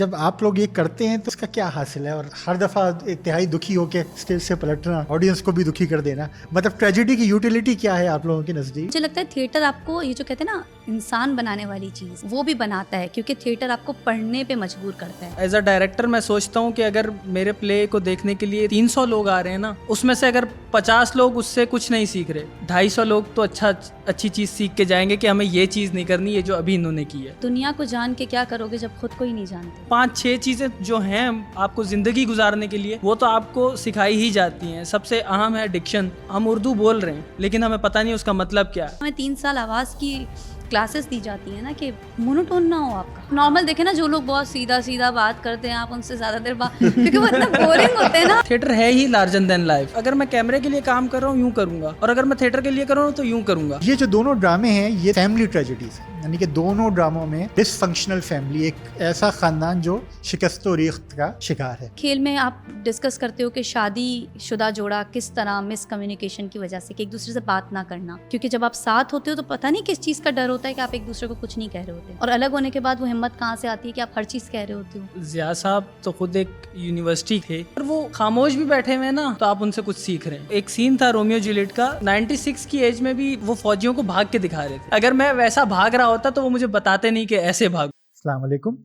जब आप लोग ये करते हैं तो इसका क्या हासिल है, और हर दफ़ा इंतहाई दुखी होकर स्टेज से पलटना, ऑडियंस को भी दुखी कर देना, मतलब ट्रेजेडी की यूटिलिटी क्या है आप लोगों के नज़दीक? मुझे लगता है थिएटर आपको ये जो कहते हैं ना इंसान बनाने वाली चीज़ वो भी बनाता है, क्योंकि थिएटर आपको पढ़ने पे मजबूर करता है। एज अ डायरेक्टर मैं सोचता हूँ कि अगर मेरे प्ले को देखने के लिए 300 लोग आ रहे हैं ना, उसमें से अगर 50 लोग उससे कुछ नहीं सीख रहे, 250 लोग तो अच्छी चीज़ सीख के जाएंगे कि हमें ये चीज़ नहीं करनी, ये जो अभी इन्होंने की है। दुनिया को जान के क्या करोगे जब खुद को ही नहीं जानते। 5-6 चीज़ें जो हैं आपको ज़िंदगी गुजारने के लिए, वो तो आपको सिखाई ही जाती हैं। सबसे अहम है डिक्शन। हम उर्दू बोल रहे हैं लेकिन हमें पता नहीं उसका मतलब क्या है। हमें 3 साल आवाज़ की क्लासेस दी जाती है ना कि मोनोटोन ना हो आपका। नॉर्मल देखे ना, जो लोग बहुत सीधा सीधा बात करते हैं आप उनसे ज़्यादा देर बात क्योंकि वो इतना बोरिंग होते हैं ना। थिएटर है ही लार्जर देन लाइफ। अगर मैं कैमरे के लिए काम कर रहा हूँ यूँ करूँगा, और अगर मैं थिएटर के लिए कर रहा हूँ तो यूँ करूँगा। ये जो दोनों ड्रामे हैं ये फैमिली ट्रेजेडीज हैं, यानी कि दोनों ड्रामों में डिसफंक्शनल फैमिली, एक ऐसा खानदान जो शिकस्त और रेख्त का शिकार है। खेल में आप डिस्कस करते हो कि शादी शुदा जोड़ा किस तरह मिसकम्युनिकेशन की वजह से कि एक दूसरे से बात ना करना, क्योंकि जब आप साथ होते हो तो पता नहीं किस चीज़ का डर होता है कि आप एक दूसरे को कुछ नहीं कह रहे होते, और अलग होने के बाद वो हिम्मत कहाँ से आती है कि आप हर चीज़ कह रहे होते हो। ज़िया साहब तो खुद एक यूनिवर्सिटी थे और वो खामोश भी बैठे हुए ना, तो आप उनसे कुछ सीख रहे हैं। एक सीन था रोमियो जूलियट का, 96 की एज में भी वो फौजियों को भाग के दिखा रहे थे। अगर मैं वैसा भाग रहा होता तो वो मुझे बताते नहीं कि ऐसे भाग। अस्सलाम वालेकुम।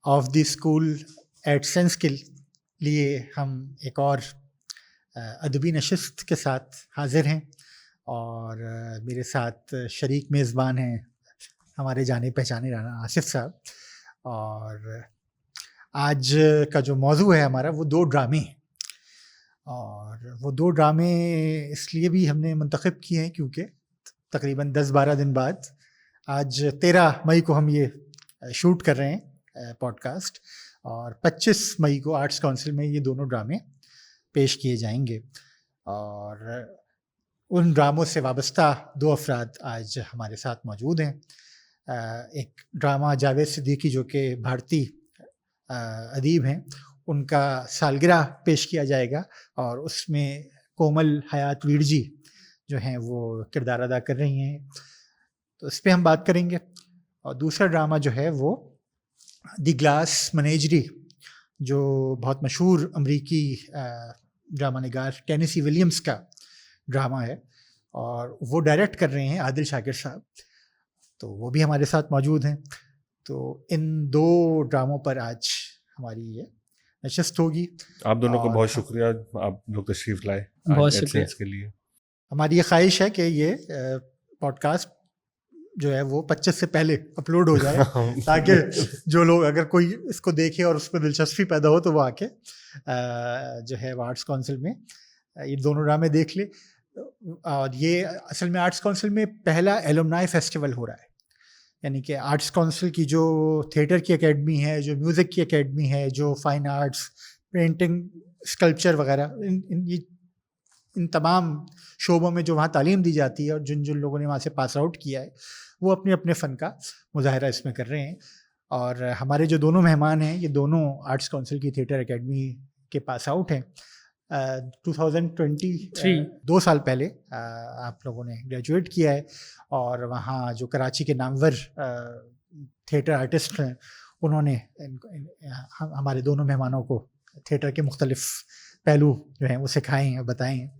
ऑफ द स्कूल एडसेंस के लिए हम एक और अदबी नशिस्त के साथ हाजिर हैं, और मेरे साथ शरीक मेज़बान हैं हमारे जाने पहचाने राना आसिफ साहब। और आज का जो मौजू है हमारा वो 2 ड्रामे हैं, और वो 2 ड्रामे इसलिए भी हमने मुंतखब किए हैं क्योंकि तकरीबन 10-12 दिन बाद आज 13 मई को हम ये शूट कर रहे हैं पॉडकास्ट, और 25 मई को आर्ट्स काउंसिल में ये दोनों ड्रामे पेश किए जाएंगे। और उन ड्रामों से वाबस्ता 2 अफराद आज हमारे साथ मौजूद हैं। एक ड्रामा जावेद सिद्दीकी जो कि भारतीय अदीब हैं, उनका सालगिरह पेश किया जाएगा, और उसमें कोमल हयात वीर जी जो हैं वो किरदार अदा कर रही हैं, तो इस पर हम बात करेंगे। और दूसरा ड्रामा जो है वो द ग्लास मनेजरी, जो बहुत मशहूर अमरीकी ड्रामा निगार टेनेसी विलियम्स का ड्रामा है, और वो डायरेक्ट कर रहे हैं आदिल शाकिर साहब, तो वो भी हमारे साथ मौजूद हैं। तो इन 2 ड्रामों पर आज हमारी ये नशिस्त होगी। आप दोनों को बहुत शुक्रिया, आप लोग तशरीफ लाए बहुत आज शुक्रिया एडसेंस के लिए। हमारी ये ख्वाहिश है कि ये पॉडकास्ट जो है वो 25 से पहले अपलोड हो जाए ताकि जो लोग अगर कोई इसको देखे और उस पर दिलचस्पी पैदा हो तो वो आके जो है वो आर्ट्स काउंसिल में ये दोनों ड्रामे देख ले। और ये असल में आर्ट्स काउंसिल में पहला एलुमनाई फेस्टिवल हो रहा है, यानी कि आर्ट्स काउंसिल की जो थिएटर की एकेडमी है, जो म्यूज़िक की एकेडमी है, जो फाइन आर्ट्स, पेंटिंग, स्कल्पचर वगैरह, इन तमाम शोबों में जो वहाँ तालीम दी जाती है, और जिन जिन लोगों ने वहाँ से पास आउट किया है वो अपने अपने फ़न का मुजाहरा इसमें कर रहे हैं। और हमारे जो दोनों मेहमान हैं ये दोनों आर्ट्स काउंसिल की थिएटर एकेडमी के पास आउट हैं। 2023 2 साल पहले आप लोगों ने ग्रेजुएट किया है, और वहाँ जो कराची के नामवर थिएटर आर्टिस्ट हैं उन्होंने हमारे दोनों मेहमानों को थिएटर के मुख्तलिफ पहलू जो हैं वो सिखाए हैं, बताए हैं।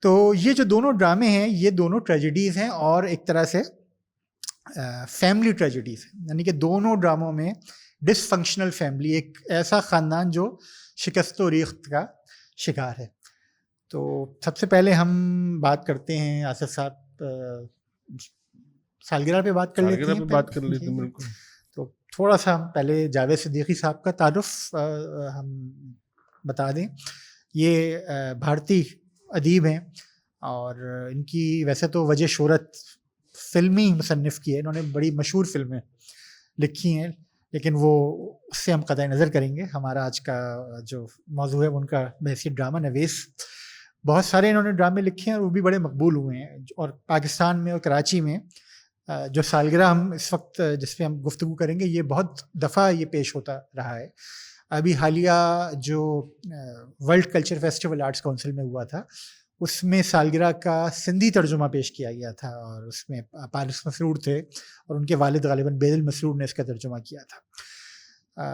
तो ये जो दोनों ड्रामे हैं ये दोनों ट्रेजेडीज़ हैं, और एक तरह से फैमिली ट्रेजेडीज़ हैं, यानी कि दोनों ड्रामों में डिसफंक्शनल फैमिली, एक ऐसा ख़ानदान जो शिकस्त और रेख्त का शिकार है। तो सबसे पहले हम बात करते हैं आसिफ साहब, सालगिरह पे बात कर लेते हैं। बात कर लेते हैं, बिल्कुल। तो थोड़ा सा हम पहले जावेद सिद्दीकी साहब का तारुफ हम बता दें। ये भारतीय अदीब हैं, और इनकी वैसे तो वजह शोहरत फ़िल्मी मुसन्निफ़ की है, इन्होंने बड़ी मशहूर फ़िल्में लिखी हैं, लेकिन वो उससे हम क़तई नज़र करेंगे। हमारा आज का जो मौजू है उनका बहसीत ड्रामा नवीस। बहुत सारे इन्होंने ड्रामे लिखे हैं और वो भी बड़े मकबूल हुए हैं। और पाकिस्तान में और कराची में जो सालगिरह हम इस वक्त जिस पे हम गुफ्तगू करेंगे ये बहुत दफ़ा ये पेश होता रहा है। अभी हालिया जो world culture festival arts council में हुआ था उसमें सालगिरह का सिंधी तर्जुमा पेश किया गया था, और उसमें पारिस मसरूर थे और उनके वालिद गालिबन बेदिल मसरूर ने इसका तर्जुमा किया था।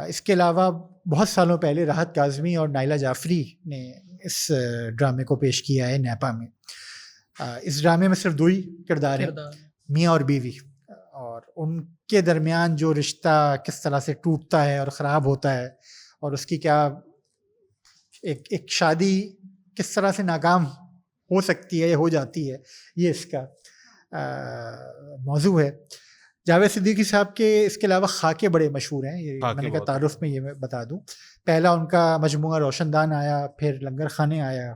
इसके अलावा बहुत सालों पहले राहत काज़मी और नाइला जाफरी ने इस ड्रामे को पेश किया है नैपा में। इस ड्रामे में सिर्फ दो ही किरदार हैं, मियाँ और बीवी, और उनके दरमियान जो रिश्ता किस तरह से टूटता है और ख़राब होता है, और उसकी क्या एक शादी किस तरह से नाकाम हो सकती है या हो जाती है, ये इसका मौजू है। जावेद सिद्दीकी साहब के इसके अलावा खाके बड़े मशहूर हैं, ये मैंने कहा तारुफ में ये मैं बता दूं। पहला उनका मजमूआ रोशनदान आया, फिर लंगर खाने आया,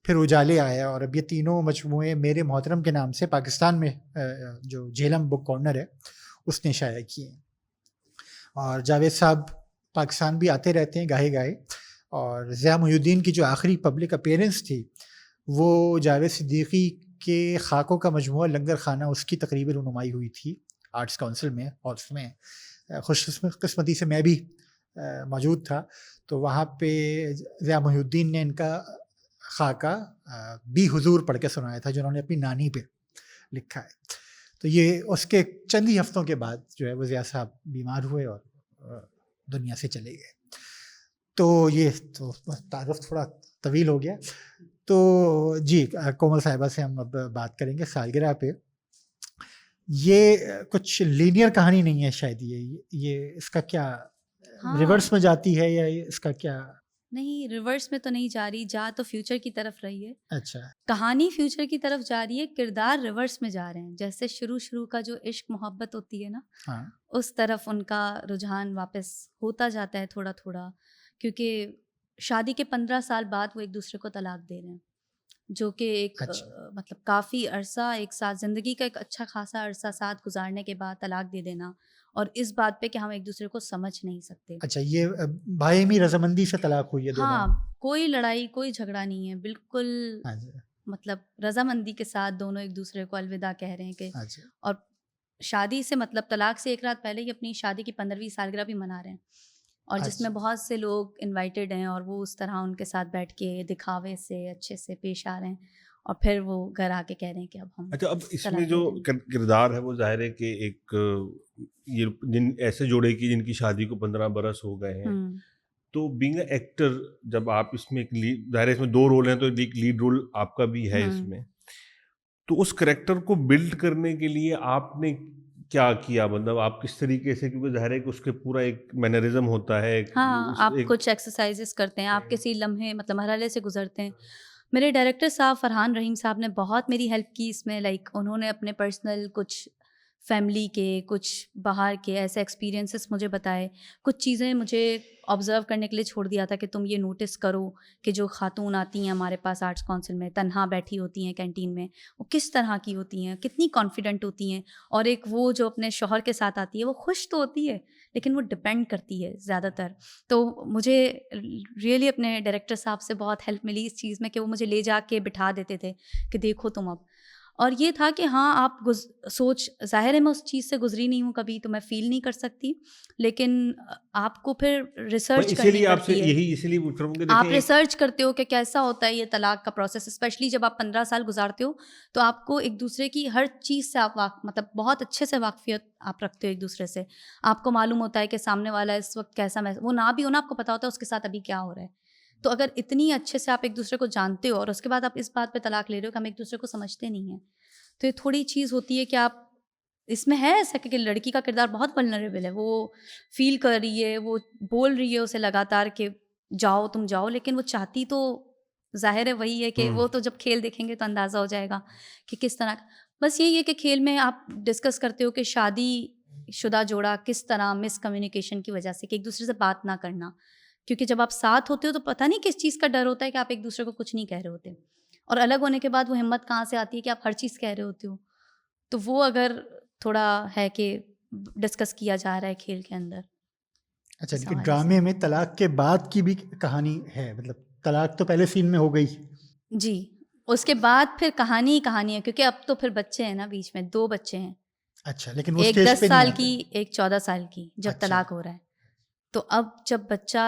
फिर उजाले आया, और अब ये तीनों मजमूए मेरे मोहतरम के नाम से पाकिस्तान में जो झेलम बुक कॉर्नर है उसने शाया किए। और जावेद साहब पाकिस्तान भी आते रहते हैं गाहे गाहे, और ज़िया मुहिउद्दीन की जो आखिरी पब्लिक अपीयरेंस थी वो जावेद सिद्दीकी के खाकों का मजमूआ लंगर खाना, उसकी तकरीबी रुनुमाई हुई थी आर्ट्स काउंसिल में, और उसमें खुशकिस्मती से मैं भी मौजूद था। तो वहाँ पे ज़िया मुहिउद्दीन ने इनका खाका बी हुजूर पढ़ के सुनाया था, जो उन्होंने अपनी नानी पे लिखा है। तो ये उसके चंद ही हफ्तों के बाद जो है वो ज़िया साहब बीमार हुए और दुनिया से चले गए। तो ये तो तारुफ थोड़ा तवील हो गया। तो जी, कोमल साहिबा से हम अब बात करेंगे सालगिरह पे। ये कुछ लीनियर कहानी नहीं है शायद, ये इसका क्या रिवर्स में जाती है या इसका क्या? नहीं, रिवर्स में तो नहीं जा रही, जा तो फ्यूचर की तरफ रही है। अच्छा, कहानी फ्यूचर की तरफ जा रही है, किरदार रिवर्स में जा रहे हैं। जैसे शुरू का जो इश्क मोहब्बत होती है ना, हाँ, उस तरफ उनका रुझान वापस होता जाता है थोड़ा थोड़ा, क्योंकि शादी के 15 साल बाद वो एक दूसरे को तलाक दे रहे हैं, जो कि एक अच्छा। मतलब काफ़ी अरसा एक साथ, ज़िंदगी का एक अच्छा खासा अरसा साथ गुजारने के बाद तलाक दे देना, और इस बात पे कि हम एक दूसरे को समझ नहीं सकते। अच्छा, ये बाहिमी रजामंदी से तलाक हुई है दोनों? हाँ, कोई लड़ाई कोई झगड़ा नहीं है, बिल्कुल हाँ जी, मतलब रजामंदी के साथ दोनों एक दूसरे को अलविदा कह रहे हैं कि, हाँ जी। और शादी से मतलब तलाक से एक रात पहले ही अपनी शादी की 15वीं सालगिरह भी मना रहे हैं, और जिसमें अच्छा। बहुत से लोग इनवाइटेड हैं, और वो उस तरह उनके साथ बैठ के दिखावे से अच्छे से पेश आ रहे हैं, और फिर वो घर आके कह रहे हैं कि अब हम अच्छा, अब इसमें तलाक जो दे देंगे। किरदार है वो जाहिर है कि एक ये जिन ऐसे जोड़े की जिनकी शादी को 15 बरस हो गए हैं, हम्म, तो बीइंग एक्टर जब आप इसमें एक लीड, जाहिर है इसमें 2 रोल हैं, तो एक लीड रोल आपका भी है हम्म। इसमें, तो उस कैरेक्टर को बिल्ड करने के लिए आपने क्या किया? मतलब आप किस तरीके से, क्योंकि जाहिर है कि उसके पूरा एक मैनरिज्म होता है, हाँ, आप कुछ एक्सरसाइजेस करते हैं, आप किसी लम्हे मतलब मरहले से गुजरते हैं। मेरे डायरेक्टर साहब फरहान रहीम साहब ने बहुत मेरी हेल्प की इसमें, लाइक उन्होंने अपने पर्सनल कुछ फैमिली के, कुछ बाहर के ऐसे एक्सपीरियंसेस मुझे बताए, कुछ चीज़ें मुझे ऑब्ज़र्व करने के लिए छोड़ दिया था कि तुम ये नोटिस करो कि जो खातून आती हैं हमारे पास आर्ट्स काउंसिल में, तन्हा बैठी होती हैं कैंटीन में, वो किस तरह की होती हैं, कितनी कॉन्फिडेंट होती हैं, और एक वो जो अपने शौहर के साथ आती है वो खुश तो होती है लेकिन वो डिपेंड करती है ज़्यादातर। तो मुझे रियली अपने डायरेक्टर साहब से बहुत हेल्प मिली इस चीज़ में कि वो मुझे ले जा के बिठा देते थे कि देखो तुम अब, और ये था कि हाँ आप सोच, ज़ाहिर है मैं उस चीज़ से गुजरी नहीं हूँ कभी, तो मैं फ़ील नहीं कर सकती, लेकिन आपको फिर रिसर्च करनी इसीलिए आपसे पड़ती है। यही इसीलिए पूछ रहा हूँ कि आप देखें रिसर्च करते हो कि कैसा होता है ये तलाक का प्रोसेस, स्पेशली जब आप 15 साल गुजारते हो, तो आपको एक दूसरे की हर चीज़ से आप मतलब बहुत अच्छे से वाकफियत आप रखते हो एक दूसरे से। आपको मालूम होता है कि सामने वाला इस वक्त कैसा, वो ना भी हो ना, आपको पता होता है उसके साथ अभी क्या हो रहा है। तो अगर इतनी अच्छे से आप एक दूसरे को जानते हो और उसके बाद आप इस बात पे तलाक ले रहे हो कि हम एक दूसरे को समझते नहीं हैं, तो ये थोड़ी चीज़ होती है कि आप, इसमें है ऐसा कि लड़की का किरदार बहुत वल्नरेबल है, वो फील कर रही है, वो बोल रही है उसे लगातार कि जाओ तुम जाओ, लेकिन वो चाहती तो ज़ाहिर है वही है कि वो तो जब खेल देखेंगे तो अंदाज़ा हो जाएगा कि किस तरह। बस यही है कि खेल में आप डिस्कस करते हो कि शादी शुदा जोड़ा किस तरह मिसकम्युनिकेशन की वजह से, कि एक दूसरे से बात ना करना, क्योंकि जब आप साथ होते हो तो पता नहीं किस चीज़ का डर होता है कि आप एक दूसरे को कुछ नहीं कह रहे होते, और अलग होने के बाद वो हिम्मत कहाँ से आती है कि आप हर चीज़ कह रहे होते हो। तो वो अगर थोड़ा है कि डिस्कस किया जा रहा है खेल के अंदर। अच्छा, इस लेकिन हवाले ड्रामे से में तलाक के बाद की भी कहानी है, मतलब तलाक तो पहले सीन में हो गई। जी, उसके बाद फिर कहानी ही कहानी है, क्योंकि अब तो फिर बच्चे हैं ना बीच में, 2 बच्चे हैं, अच्छा, लेकिन वो एक स्टेज 10 पे नहीं साल आते। की, एक 14 साल की, जब अच्छा, तलाक हो रहा है। तो अब जब बच्चा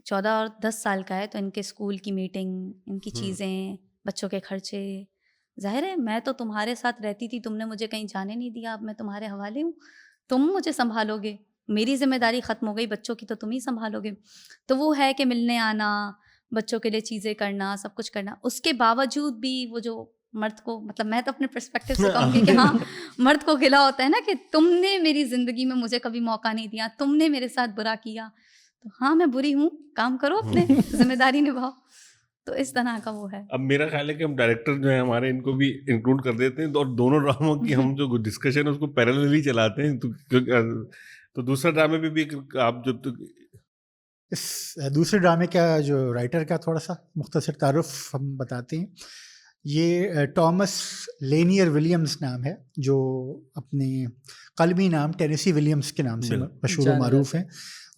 14 और 10 साल का है, तो इनके स्कूल की मीटिंग, इनकी चीज़ें, बच्चों के खर्चे, ज़ाहिर है मैं तो तुम्हारे साथ रहती थी, तुमने मुझे कहीं जाने नहीं दिया, अब मैं तुम्हारे हवाले हूँ, तुम मुझे संभालोगे, मेरी जिम्मेदारी ख़त्म हो गई, बच्चों की तो तुम ही संभालोगे। तो वो है कि मिलने आना, बच्चों के लिए चीज़ें करना, सब कुछ करना। उसके बावजूद भी वो जो मर्द को, मतलब मैं तो अपने पर्सपेक्टिव से कहूँगी कि हाँ, मर्द को गिला होता है ना कि तुमने मेरी ज़िंदगी में मुझे कभी मौका नहीं दिया, तुमने मेरे साथ बुरा किया। तो हाँ, मैं बुरी हूँ, काम करो, अपने जिम्मेदारी निभाओ। तो इस तरह का वो है। अब मेरा ख्याल है कि हम डायरेक्टर जो है हमारे, इनको भी इंक्लूड कर देते हैं, और दोनों ड्रामों की हम जो डिस्कशन है उसको पैरेलली चलाते हैं। तो दूसरा ड्रामे पे भी आप जब तक इस दूसरे ड्रामे का जो राइटर का थोड़ा सा मुख्तसर तारुफ हम बताते हैं। ये टॉमस लेनियर विलियम्स नाम है, जो अपने कलमी नाम टेनेसी विलियम्स के नाम से मशहूर व मारूफ हैं।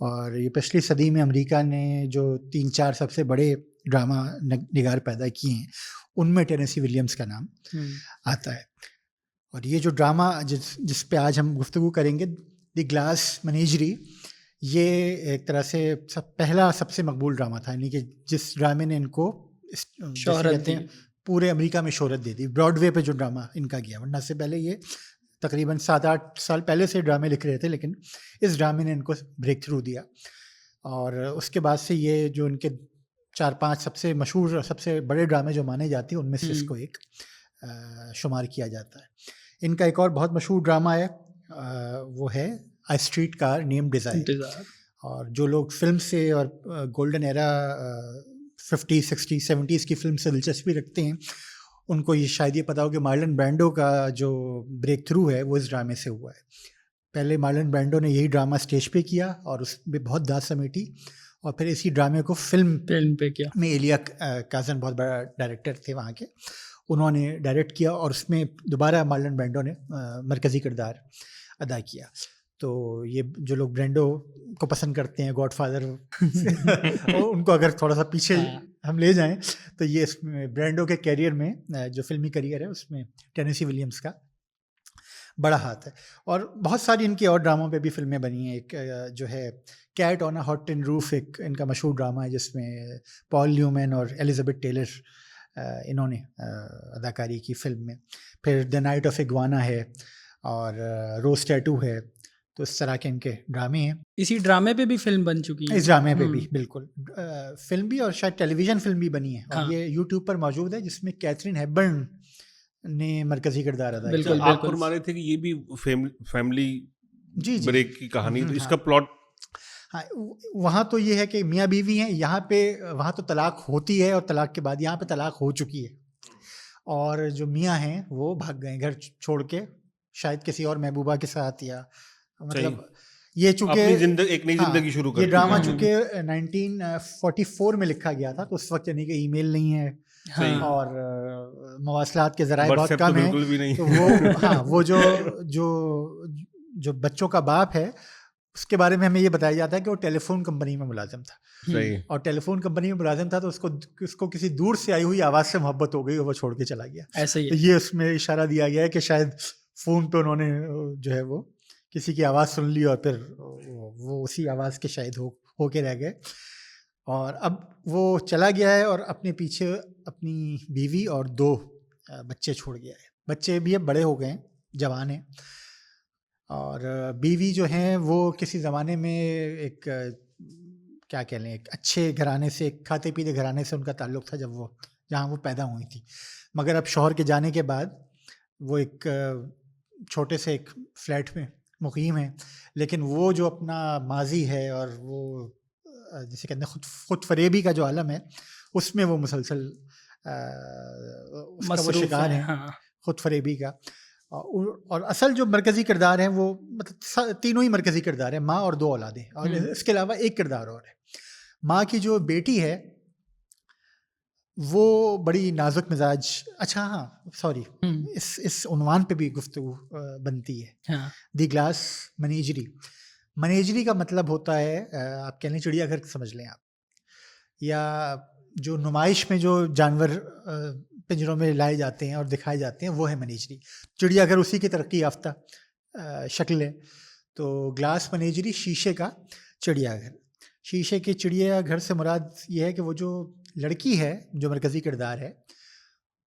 और ये पिछली सदी में अमेरिका ने जो 3-4 सबसे बड़े ड्रामा निगार पैदा किए हैं, उनमें टेनेसी विलियम्स का नाम आता है। और ये जो ड्रामा जिस पे आज हम गुफ्तगू करेंगे, द ग्लास मेनेजरी, ये एक तरह से पहला सबसे मकबूल ड्रामा था, यानी कि जिस ड्रामे ने इनको शोहरत दी, पूरे अमेरिका में शोहरत दे दी। ब्रॉडवे पे जो ड्रामा इनका गया, वरना से पहले ये तकरीबन 7-8 साल पहले से ड्रामे लिख रहे थे, लेकिन इस ड्रामे ने इनको ब्रेक थ्रू दिया। और उसके बाद से ये जो इनके 4-5 सबसे मशहूर, सबसे बड़े ड्रामे जो माने जाते हैं, उनमें से इसको एक शुमार किया जाता है। इनका एक और बहुत मशहूर ड्रामा है, वो है आई स्ट्रीट कार नेम्ड डिज़ायर। और जो लोग फिल्म से और golden era 50s, 60s, 70s की फिल्म से दिलचस्पी रखते हैं, उनको ये शायद ये पता हो कि मार्लन ब्रैंडो का जो ब्रेक थ्रू है वो इस ड्रामे से हुआ है। पहले मार्लन ब्रैंडो ने यही ड्रामा स्टेज पे किया और उसमें बहुत दाद समेटी, और फिर इसी ड्रामे को फिल्म पे किया में एलिया काजन बहुत बड़ा डायरेक्टर थे वहाँ के, उन्होंने डायरेक्ट किया और उसमें दोबारा मार्लन ब्रैंडो ने मरकज़ी किरदार अदा किया। तो ये जो लोग ब्रैंडो को पसंद करते हैं, गॉडफादर उनको अगर थोड़ा सा पीछे हम ले जाएं, तो ये इसमें ब्रैंडो के कैरियर में, जो फिल्मी करियर है, उसमें टेनेसी विलियम्स का बड़ा हाथ है। और बहुत सारी इनकी और ड्रामों पे भी फिल्में बनी हैं। एक जो है cat on a hot tin roof, एक इनका मशहूर ड्रामा है जिसमें पॉल न्यूमैन और एलिजाबेथ टेलर इन्होंने अदाकारी की फिल्म में। फिर द नाइट ऑफ इग्वाना है और रोज टैटू है। तो इस तरह के इनके ड्रामे हैं। इसी ड्रामे पे भी फिल्म बन चुकी है। इस ड्रामे पे भी बिल्कुल फिल्म भी और शायद टेलीविज़न फिल्म भी बनी है। और हाँ। ये यूट्यूब पर मौजूद है, जिसमें कैथरीन हेपबर्न ने मरकजी किरदार अदा किया। बिल्कुल, आप फरमा रहे थे कि ये भी फैमिली जी ब्रेक की कहानी, तो हाँ। इसका प्लॉट, हाँ, वहाँ तो ये है कि मियाँ बीवी हैं, यहाँ पे वहाँ तो तलाक होती है और तलाक के बाद यहाँ पे तलाक हो चुकी है, और जो मियाँ हैं वो भाग गए घर छोड़ के, शायद किसी और महबूबा के साथ, या मतलब ये चूँकि एक नई जिंदगी शुरू कर, ये ड्रामा चूँकि 1944 में लिखा गया था, तो उस वक्त यानी कि ईमेल नहीं है। हाँ। और मवासलात के ज़राए बहुत कम है, तो वो हाँ, वो जो बच्चों का बाप है, उसके बारे में हमें ये बताया जाता है कि वो टेलीफोन कंपनी में मुलाजिम था। सही। और टेलीफोन कंपनी में मुलाजिम था, तो उसको किसी दूर से आई हुई आवाज़ से मोहब्बत हो गई और वो छोड़ के चला गया। ऐसा ही तो ये उसमें इशारा दिया गया है कि शायद फ़ोन पे उन्होंने जो है वो किसी की आवाज़ सुन ली और फिर वो उसी आवाज़ के शायद होके रह गए। और अब वो चला गया है और अपने पीछे अपनी बीवी और 2 बच्चे छोड़ गया है। बच्चे भी अब बड़े हो गए हैं, जवान हैं। और बीवी जो हैं वो किसी ज़माने में एक क्या कह लें, एक अच्छे घराने से, एक खाते पीते घराने से उनका ताल्लुक़ था, जब वो जहाँ वो पैदा हुई थी। मगर अब शौहर के जाने के बाद वो एक छोटे से एक फ्लैट में मुकीम है। लेकिन वो जो अपना माजी है और वो जिसे कहते हैं खुद फरेबी का जो आलम है, उसमें वो मुसलसल उसका वो शिकार है, हाँ। खुद फरेबी का। और असल जो मरकज़ी किरदार हैं वो मतलब तीनों ही मरकज़ी किरदार हैं, माँ और 2 औलादें, और इसके अलावा एक किरदार और है। माँ की जो बेटी है वो बड़ी नाजुक मिजाज, अच्छा हाँ सॉरी, इस उन्वान पे भी गुफ्तगू बनती है। हाँ। The glass मेनेजरी। मेनेजरी का मतलब होता है, आप कह लें चिड़ियाघर समझ लें आप, या जो नुमाइश में जो जानवर पिंजरों में लाए जाते हैं और दिखाए जाते हैं, वो है मेनेजरी। चिड़ियाघर उसी की तरक्की याफ्ता शक्ल है। तो ग्लास मेनेजरी, शीशे का चिड़ियाघर। शीशे के चिड़ियाघर से मुराद ये है कि वो जो लड़की है जो मरकज़ी किरदार है,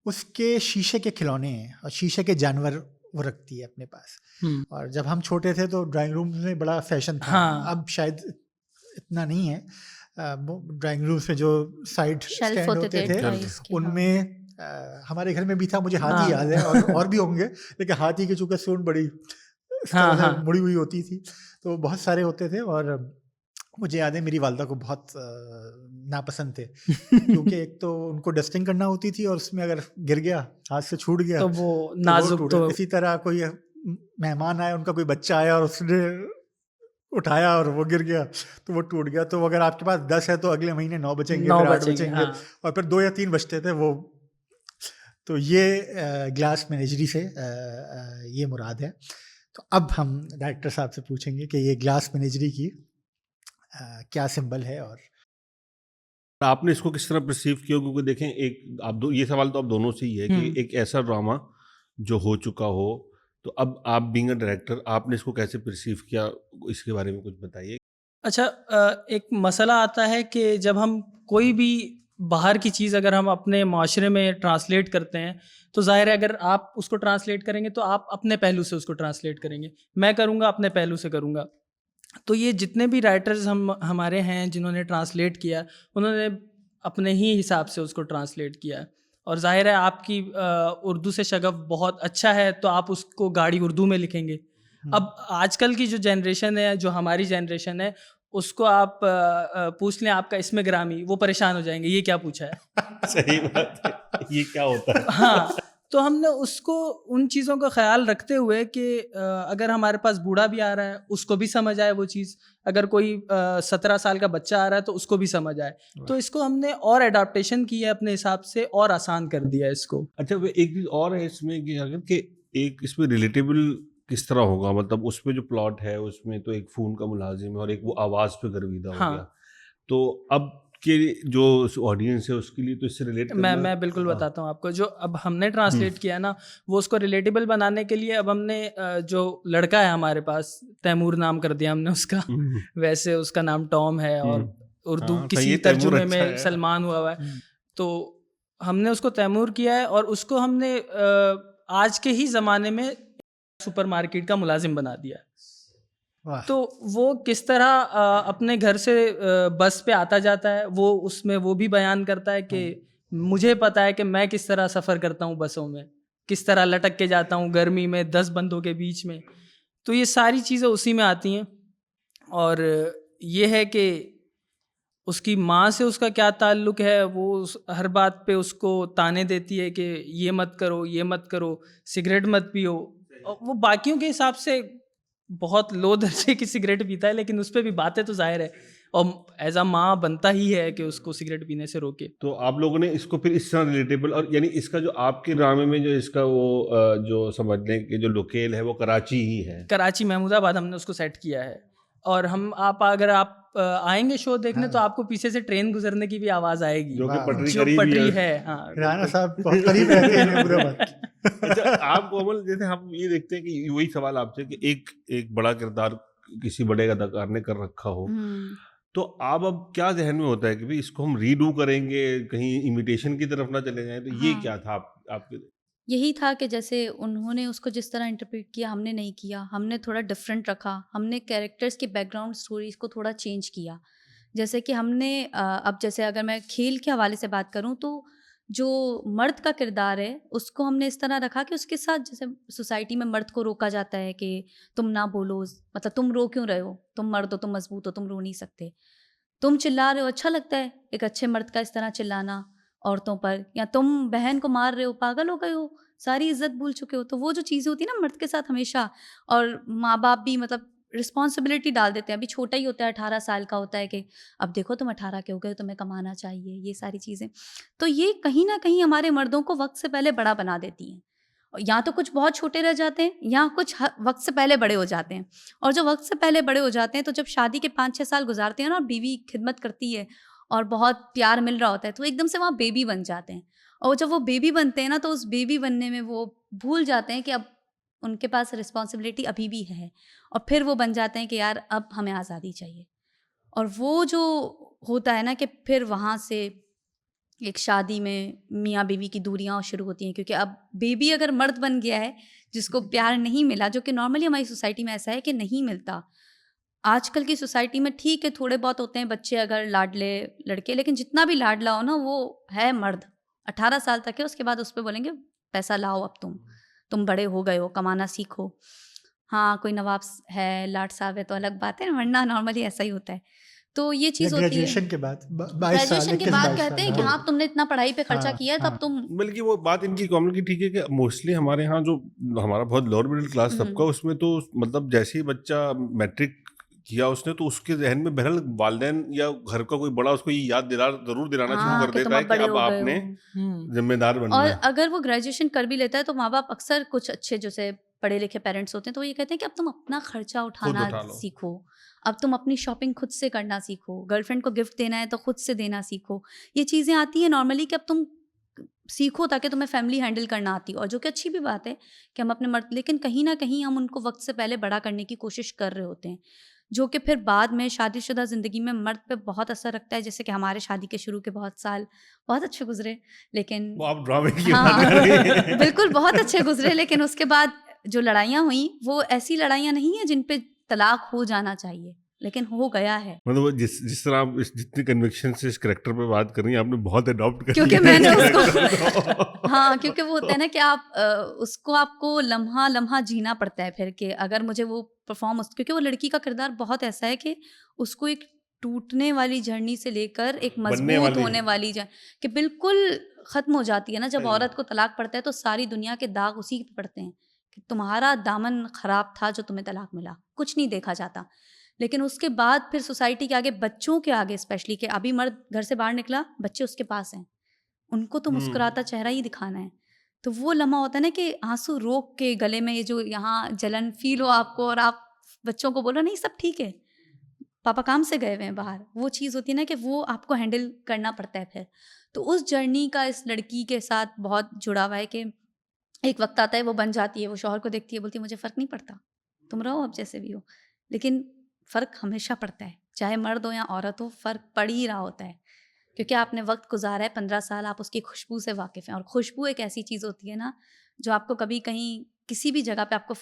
उसके शीशे के खिलौने हैं और शीशे के जानवर वो रखती है अपने पास। हम्म, और जब हम छोटे थे तो ड्राइंग रूम में बड़ा फैशन था। हाँ। अब शायद इतना नहीं है। ड्राइंग रूम में जो साइड शेल्फ स्टैंड होते होते थे थे टॉयज के, हाँ। उनमें हमारे घर में भी था, मुझे हाथी हाँ। याद है, और भी होंगे, लेकिन हाथी की चूंकि सूंड बड़ी इस हाँ, तरह से हाँ। मुड़ी हुई होती थी, तो बहुत सारे होते थे। और मुझे याद है मेरी वालदा को बहुत नापसंद थे, क्योंकि एक तो उनको डस्टिंग करना होती थी और उसमें अगर गिर गया, हाथ से छूट गया तो वो तो वो नाजुक टूट तो इसी तरह कोई मेहमान आया, उनका कोई बच्चा आया और उसने उठाया और वो गिर गया तो वो टूट गया। तो अगर आपके पास 10 है तो अगले महीने 9 बचेंगे, 9 फिर 8 बचेंगे, बचेंगे, हाँ। और फिर 2 या 3 बचते थे वो। तो ये ग्लास मैनेजरी से ये मुराद है। तो अब हम डायरेक्टर साहब से पूछेंगे कि ये ग्लास मैनेजरी की क्या सिंबल है और आपने इसको किस तरह परसीव किया? क्योंकि देखें, एक आप ये सवाल तो आप दोनों से ही है कि एक ऐसा ड्रामा जो हो चुका हो, तो अब आप बीइंग अ डायरेक्टर आपने इसको कैसे परसीव किया, इसके बारे में कुछ बताइए। अच्छा, एक मसला आता है कि जब हम कोई भी बाहर की चीज़ अगर हम अपने माशरे में ट्रांसलेट करते हैं, तो ज़ाहिर है अगर आप उसको ट्रांसलेट करेंगे तो आप अपने पहलू से उसको ट्रांसलेट करेंगे, मैं करूँगा अपने पहलू से करूँगा। तो ये जितने भी राइटर्स हमारे हैं जिन्होंने ट्रांसलेट किया, उन्होंने अपने ही हिसाब से उसको ट्रांसलेट किया है। और ज़ाहिर है आपकी उर्दू से शगफ बहुत अच्छा है तो आप उसको गाढ़ी उर्दू में लिखेंगे। अब आजकल की जो जनरेशन है, जो हमारी जनरेशन है, उसको आप पूछ लें आपका इसमें ग्रामी, वो परेशान हो जाएंगे, ये क्या पूछा है। सही बात है, ये क्या होता है। हाँ, तो हमने उसको उन चीज़ों का ख्याल रखते हुए कि अगर हमारे पास बूढ़ा भी आ रहा है उसको भी समझ आए वो चीज़, अगर कोई 17 साल का बच्चा आ रहा है तो उसको भी समझ आए, तो इसको हमने और एडाप्टेशन की है अपने हिसाब से और आसान कर दिया है इसको। अच्छा, वो एक चीज और है इसमें कि अगर कि एक इसमें रिलेटेबल किस तरह होगा, मतलब उसमें जो प्लॉट है उसमें तो एक खून का मुलाजिम है और एक वो आवाज पे गर्विदा हो हाँ। गया, तो अब के जो ऑडियंस है उसके लिए तो इससे रिलेट करना। मैं बिल्कुल हाँ। बताता हूँ आपको। जो अब हमने ट्रांसलेट किया है ना, वो उसको रिलेटेबल बनाने के लिए अब हमने जो लड़का है हमारे पास, तैमूर नाम कर दिया हमने उसका। हम्म, वैसे उसका नाम टॉम है और उर्दू हाँ, सही किसी है, तैमूर तर्जुमे अच्छा में है। सलमान हुआ हुआ है, तो हमने उसको तैमूर किया है और उसको हमने आज के ही ज़माने में सुपरमार्केट का मुलाजिम बना दिया है। वाह, तो वो किस तरह अपने घर से बस पे आता जाता है, वो उसमें वो भी बयान करता है कि मुझे पता है कि मैं किस तरह सफ़र करता हूँ बसों में, किस तरह लटक के जाता हूँ गर्मी में 10 बंदों के बीच में। तो ये सारी चीज़ें उसी में आती हैं। और ये है कि उसकी माँ से उसका क्या ताल्लुक़ है, वो हर बात पे उसको ताने देती है कि ये मत करो, ये मत करो, सिगरेट मत पियो। और वो बाकियों के हिसाब से बहुत लो दर्जे की सिगरेट पीता है, लेकिन उस पे भी बातें तो जाहिर है, और एज अ माँ बनता ही है कि उसको सिगरेट पीने से रोके। तो आप लोगों ने इसको फिर इस तरह रिलेटेबल, और यानी इसका जो आपके ड्रामे में जो इसका वो जो समझने के जो लोकेल है वो कराची ही है। कराची महमूदाबाद हमने उसको सेट किया है। और हम अगर आप आएंगे शो देखने तो आपको पीछे से ट्रेन गुजरने की भी आवाज़ आएगी, जो कि वाह, पटरी जो करीब ही पटरी है। है। हाँ, राना साहब बहुत करीब रहते हैं महमूदाबाद। अच्छा, आप कोमल, जैसे हम ये देखते हैं कि वही सवाल आपसे कि एक बड़ा किरदार किसी बड़े अदाकार ने कर रखा हो, तो आप अब क्या जहन में होता है कि भाई इसको हम रीडू करेंगे, कहीं इमिटेशन की तरफ ना चले जाएं, तो ये हाँ। क्या था आपके? यही था कि जैसे उन्होंने उसको जिस तरह इंटरप्रेट किया हमने नहीं किया, हमने थोड़ा डिफरेंट रखा, हमने कैरेक्टर्स की बैकग्राउंड स्टोरीज को थोड़ा चेंज किया। जैसे कि हमने अब जैसे अगर मैं खेल के हवाले से बात करूं तो जो मर्द का किरदार है उसको हमने इस तरह रखा कि उसके साथ जैसे सोसाइटी में मर्द को रोका जाता है कि तुम ना बोलो, मतलब तुम रो क्यों रहे हो, तुम मर्द हो, तुम मजबूत हो, तुम रो नहीं सकते, तुम चिल्ला रहे हो, अच्छा लगता है एक अच्छे मर्द का इस तरह चिल्लाना औरतों पर, या तुम बहन को मार रहे हो, पागल हो गए हो, सारी इज्जत भूल चुके हो। तो वो जो चीज़ें होती है ना मर्द के साथ हमेशा, और माँ बाप भी मतलब रिस्पॉन्सिबिलिटी डाल देते हैं, अभी छोटा ही होता है 18 साल का होता है कि अब देखो तुम 18 के हो गए, तुम्हें कमाना चाहिए, ये सारी चीज़ें। तो ये कहीं ना कहीं हमारे मर्दों को वक्त से पहले बड़ा बना देती हैं, या तो कुछ बहुत छोटे रह जाते हैं या कुछ वक्त से पहले बड़े हो जाते हैं। और जो वक्त से पहले बड़े हो जाते हैं तो जब शादी के 5-6 साल गुजारते हैं ना, बीवी खिदमत करती है और बहुत प्यार मिल रहा होता है, तो एकदम से वहाँ बेबी बन जाते हैं। और जब वो बेबी बनते हैं ना, तो उस बेबी बनने में वो भूल जाते हैं कि अब उनके पास रिस्पॉन्सिबिलिटी अभी भी है, और फिर वो बन जाते हैं कि यार अब हमें आज़ादी चाहिए। और वो जो होता है ना कि फिर वहाँ से एक शादी में मियाँ बीवी की दूरियाँ शुरू होती हैं, क्योंकि अब बेबी अगर मर्द बन गया है जिसको प्यार नहीं मिला, जो कि नॉर्मली हमारी सोसाइटी में ऐसा है कि नहीं मिलता। आजकल की सोसाइटी में ठीक है, थोड़े बहुत होते हैं बच्चे अगर लाडले लड़के, लेकिन जितना भी लाडला हो ना वो है मर्द। 18 साल तक है, उसके बाद उस पर बोलेंगे पैसा लाओ, अब तुम बड़े हो गए हो, कमाना सीखो। हाँ, कोई नवाब है, लाट साहब है तो अलग बात है, वरना नॉर्मली ऐसा ही होता है। तो ये चीज़ होती है। ग्रेजुएशन के बाद 22 साल, ग्रेजुएशन के 21 बाद 22 कहते हैं साल, कि हाँ। हाँ तुमने इतना पढ़ाई पे खर्चा हाँ, किया है, हाँ। तब तुम बल्कि वो बात इनकी कॉमन की ठीक है कि मोस्टली हमारे यहाँ जो हमारा बहुत लोअर मिडिल क्लास सबका, उसमें तो मतलब जैसे ही बच्चा मैट्रिक किया उसने तो उसके जहन में बहरहाल वालिदैन या घर का कोई बड़ा उसको ये याद जरूर दिलाना शुरू हाँ कर कि तुम देता है अब कि बड़े अब हो गए आपने हो। जिम्मेदार बनना और है। अगर वो ग्रेजुएशन कर भी लेता है तो माँ बाप अक्सर कुछ अच्छे जैसे पढ़े लिखे पेरेंट्स होते हैं तो ये कहते हैं कि अब तुम अपना खर्चा उठाना उठा लो। सीखो, अब तुम अपनी शॉपिंग खुद से करना सीखो, गर्लफ्रेंड को गिफ्ट देना है तो खुद से देना सीखो। ये चीज़ें आती हैं नॉर्मली कि अब तुम सीखो ताकि तुम्हें फैमिली हैंडल करना आती हो, और जो कि अच्छी भी बात है कि हम अपने मर्द, लेकिन कहीं ना कहीं हम उनको वक्त से पहले बड़ा करने की कोशिश कर रहे होते हैं, जो कि फिर बाद में शादीशुदा ज़िंदगी में मर्द पे बहुत असर रखता है। जैसे कि हमारे शादी के शुरू के बहुत साल बहुत अच्छे गुजरे, लेकिन वो आप ड्रामे की हाँ बात कर रही हैं। बिल्कुल बहुत अच्छे गुजरे, लेकिन उसके बाद जो लड़ाइयाँ हुई वो ऐसी लड़ाइयाँ नहीं है जिन पे तलाक हो जाना चाहिए, लेकिन हो गया है। मतलब वो जिस तरह आप जितनी कन्विक्शन से इस करेक्टर पे बात कर रही हैं, आपने बहुत अडॉप्ट कर क्योंकि लिया मैंने है उसको character को। हाँ, क्योंकि वो होता है ना कि आप उसको आपको लम्हा लम्हा जीना पड़ता है फिर, कि अगर मुझे वो परफॉर्म, क्योंकि वो लड़की का किरदार बहुत ऐसा है कि उसको एक टूटने वाली जर्नी से लेकर एक बनने मजबूत वाली। होने वाली कि बिल्कुल ख़त्म हो जाती है ना। जब सही औरत बात। को तलाक पड़ता है तो सारी दुनिया के दाग उसी पे पड़ते हैं कि तुम्हारा दामन ख़राब था जो तुम्हें तलाक मिला, कुछ नहीं देखा जाता। लेकिन उसके बाद फिर सोसाइटी के आगे, बच्चों के आगे स्पेशली, कि अभी मर्द घर से बाहर निकला, बच्चे उसके पास हैं, उनको तो मुस्कुराता चेहरा ही दिखाना है। तो वो लम्हा होता है ना कि आंसू रोक के गले में ये जो यहाँ जलन फील हो आपको, और आप बच्चों को बोलो नहीं सब ठीक है, पापा काम से गए हुए हैं बाहर, वो चीज़ होती है ना कि वो आपको हैंडल करना पड़ता है फिर। तो उस जर्नी का इस लड़की के साथ बहुत जुड़ा हुआ है कि एक वक्त आता है वो बन जाती है, वो शौहर को देखती है, बोलती है मुझे फ़र्क नहीं पड़ता, तुम रहो अब जैसे भी हो। लेकिन फ़र्क हमेशा पड़ता है, चाहे मर्द हो या औरत हो, फ़र्क पड़ ही रहा होता है, क्योंकि आपने वक्त गुजारा है 15 साल, आप उसकी खुशबू से वाकिफ़ हैं। और खुशबू एक ऐसी चीज़ होती है ना जो आपको कभी कहीं किसी भी जगह पे आपको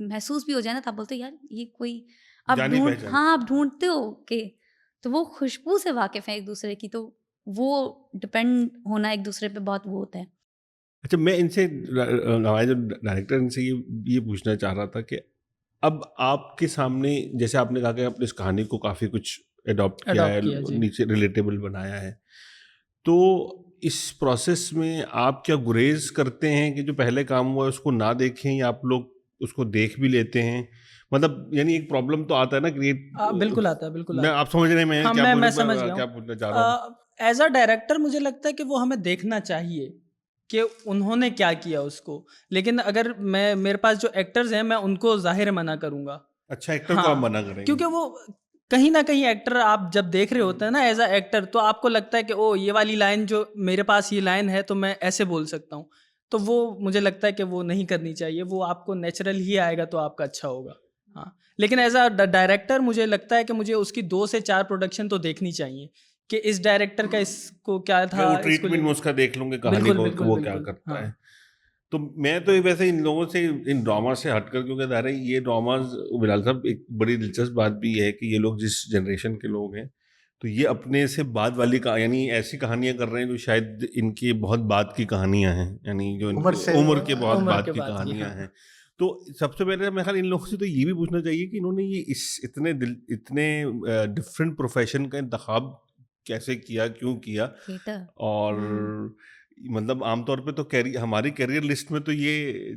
महसूस भी हो जाए ना, तो आप बोलते हो यार ये कोई, आप जानी पहचानी। हाँ आप ढूंढते हो कि, तो वो खुशबू से वाकिफ़ हैं एक दूसरे की, तो वो डिपेंड होना एक दूसरे पे बहुत वो होता है। अच्छा, मैं इनसे हमारे जो डायरेक्टर इनसे ये पूछना चाह रहा था कि अब आपके सामने, जैसे आपने कहा कि आपने इस कहानी को काफ़ी कुछ अडॉप्ट किया है, जी। नीचे रिलेटेबल बनाया है, तो इस प्रोसेस में आप क्या गुरेज करते हैं कि जो पहले काम हुआ है उसको ना देखें, या आप लोग उसको देख भी लेते हैं? मतलब यानी एक प्रॉब्लम तो आता है ना क्रिएट। बिल्कुल आता है, बिल्कुल मैं आता है। आप समझ रहे हैं हाँ, मैं समझ गया क्या हूँ। पूछना चाह रहा हूँ। एज अ डायरेक्टर मुझे लगता है कि वो हमें देखना चाहिए कि उन्होंने क्या किया उसको, लेकिन अगर मेरे पास जो एक्टर्स हैं मैं उनको जाहिर मना करूँगा। अच्छा, एक्टर को आप मना करेंगे? क्योंकि वो कहीं ना कहीं एक्टर आप जब देख रहे होते हैं ना एज अ एक्टर, तो आपको लगता है कि ओ ये वाली लाइन, जो मेरे पास ये लाइन है तो मैं ऐसे बोल सकता हूँ, तो वो मुझे लगता है कि वो नहीं करनी चाहिए, वो आपको नेचुरल ही आएगा तो आपका अच्छा होगा। हाँ, लेकिन एज अ डायरेक्टर मुझे लगता है कि मुझे उसकी 2 से 4 प्रोडक्शन तो देखनी चाहिए कि इस डायरेक्टर का इसको क्या था, वो ट्रीटमेंट में उसका देख लूंगी कहानी बिल्कुल, को बिल्कुल, वो बिल्कुल, क्या करता हाँ। है। तो मैं तो वैसे इन लोगों से, इन ड्रामा से हटकर, क्योंकि ज़ाहिर है ये ड्रामाज, बिलाल साहब, एक बड़ी दिलचस्प बात भी है कि ये लोग जिस जनरेशन के लोग हैं, तो ये अपने से बाद वाली यानी ऐसी कहानियां कर रहे हैं जो शायद इनकी बहुत बाद की कहानियां हैं, यानी जो उम्र के बहुत बाद की कहानियां हैं। तो सबसे पहले मेरे ख्याल इन लोगों से तो ये भी पूछना चाहिए कि इन्होंने ये इस इतने डिफरेंट प्रोफेशन का इंतखाब कैसे किया, क्यों किया, थिएटर और मतलब आमतौर पे तो हमारी करियर लिस्ट में तो ये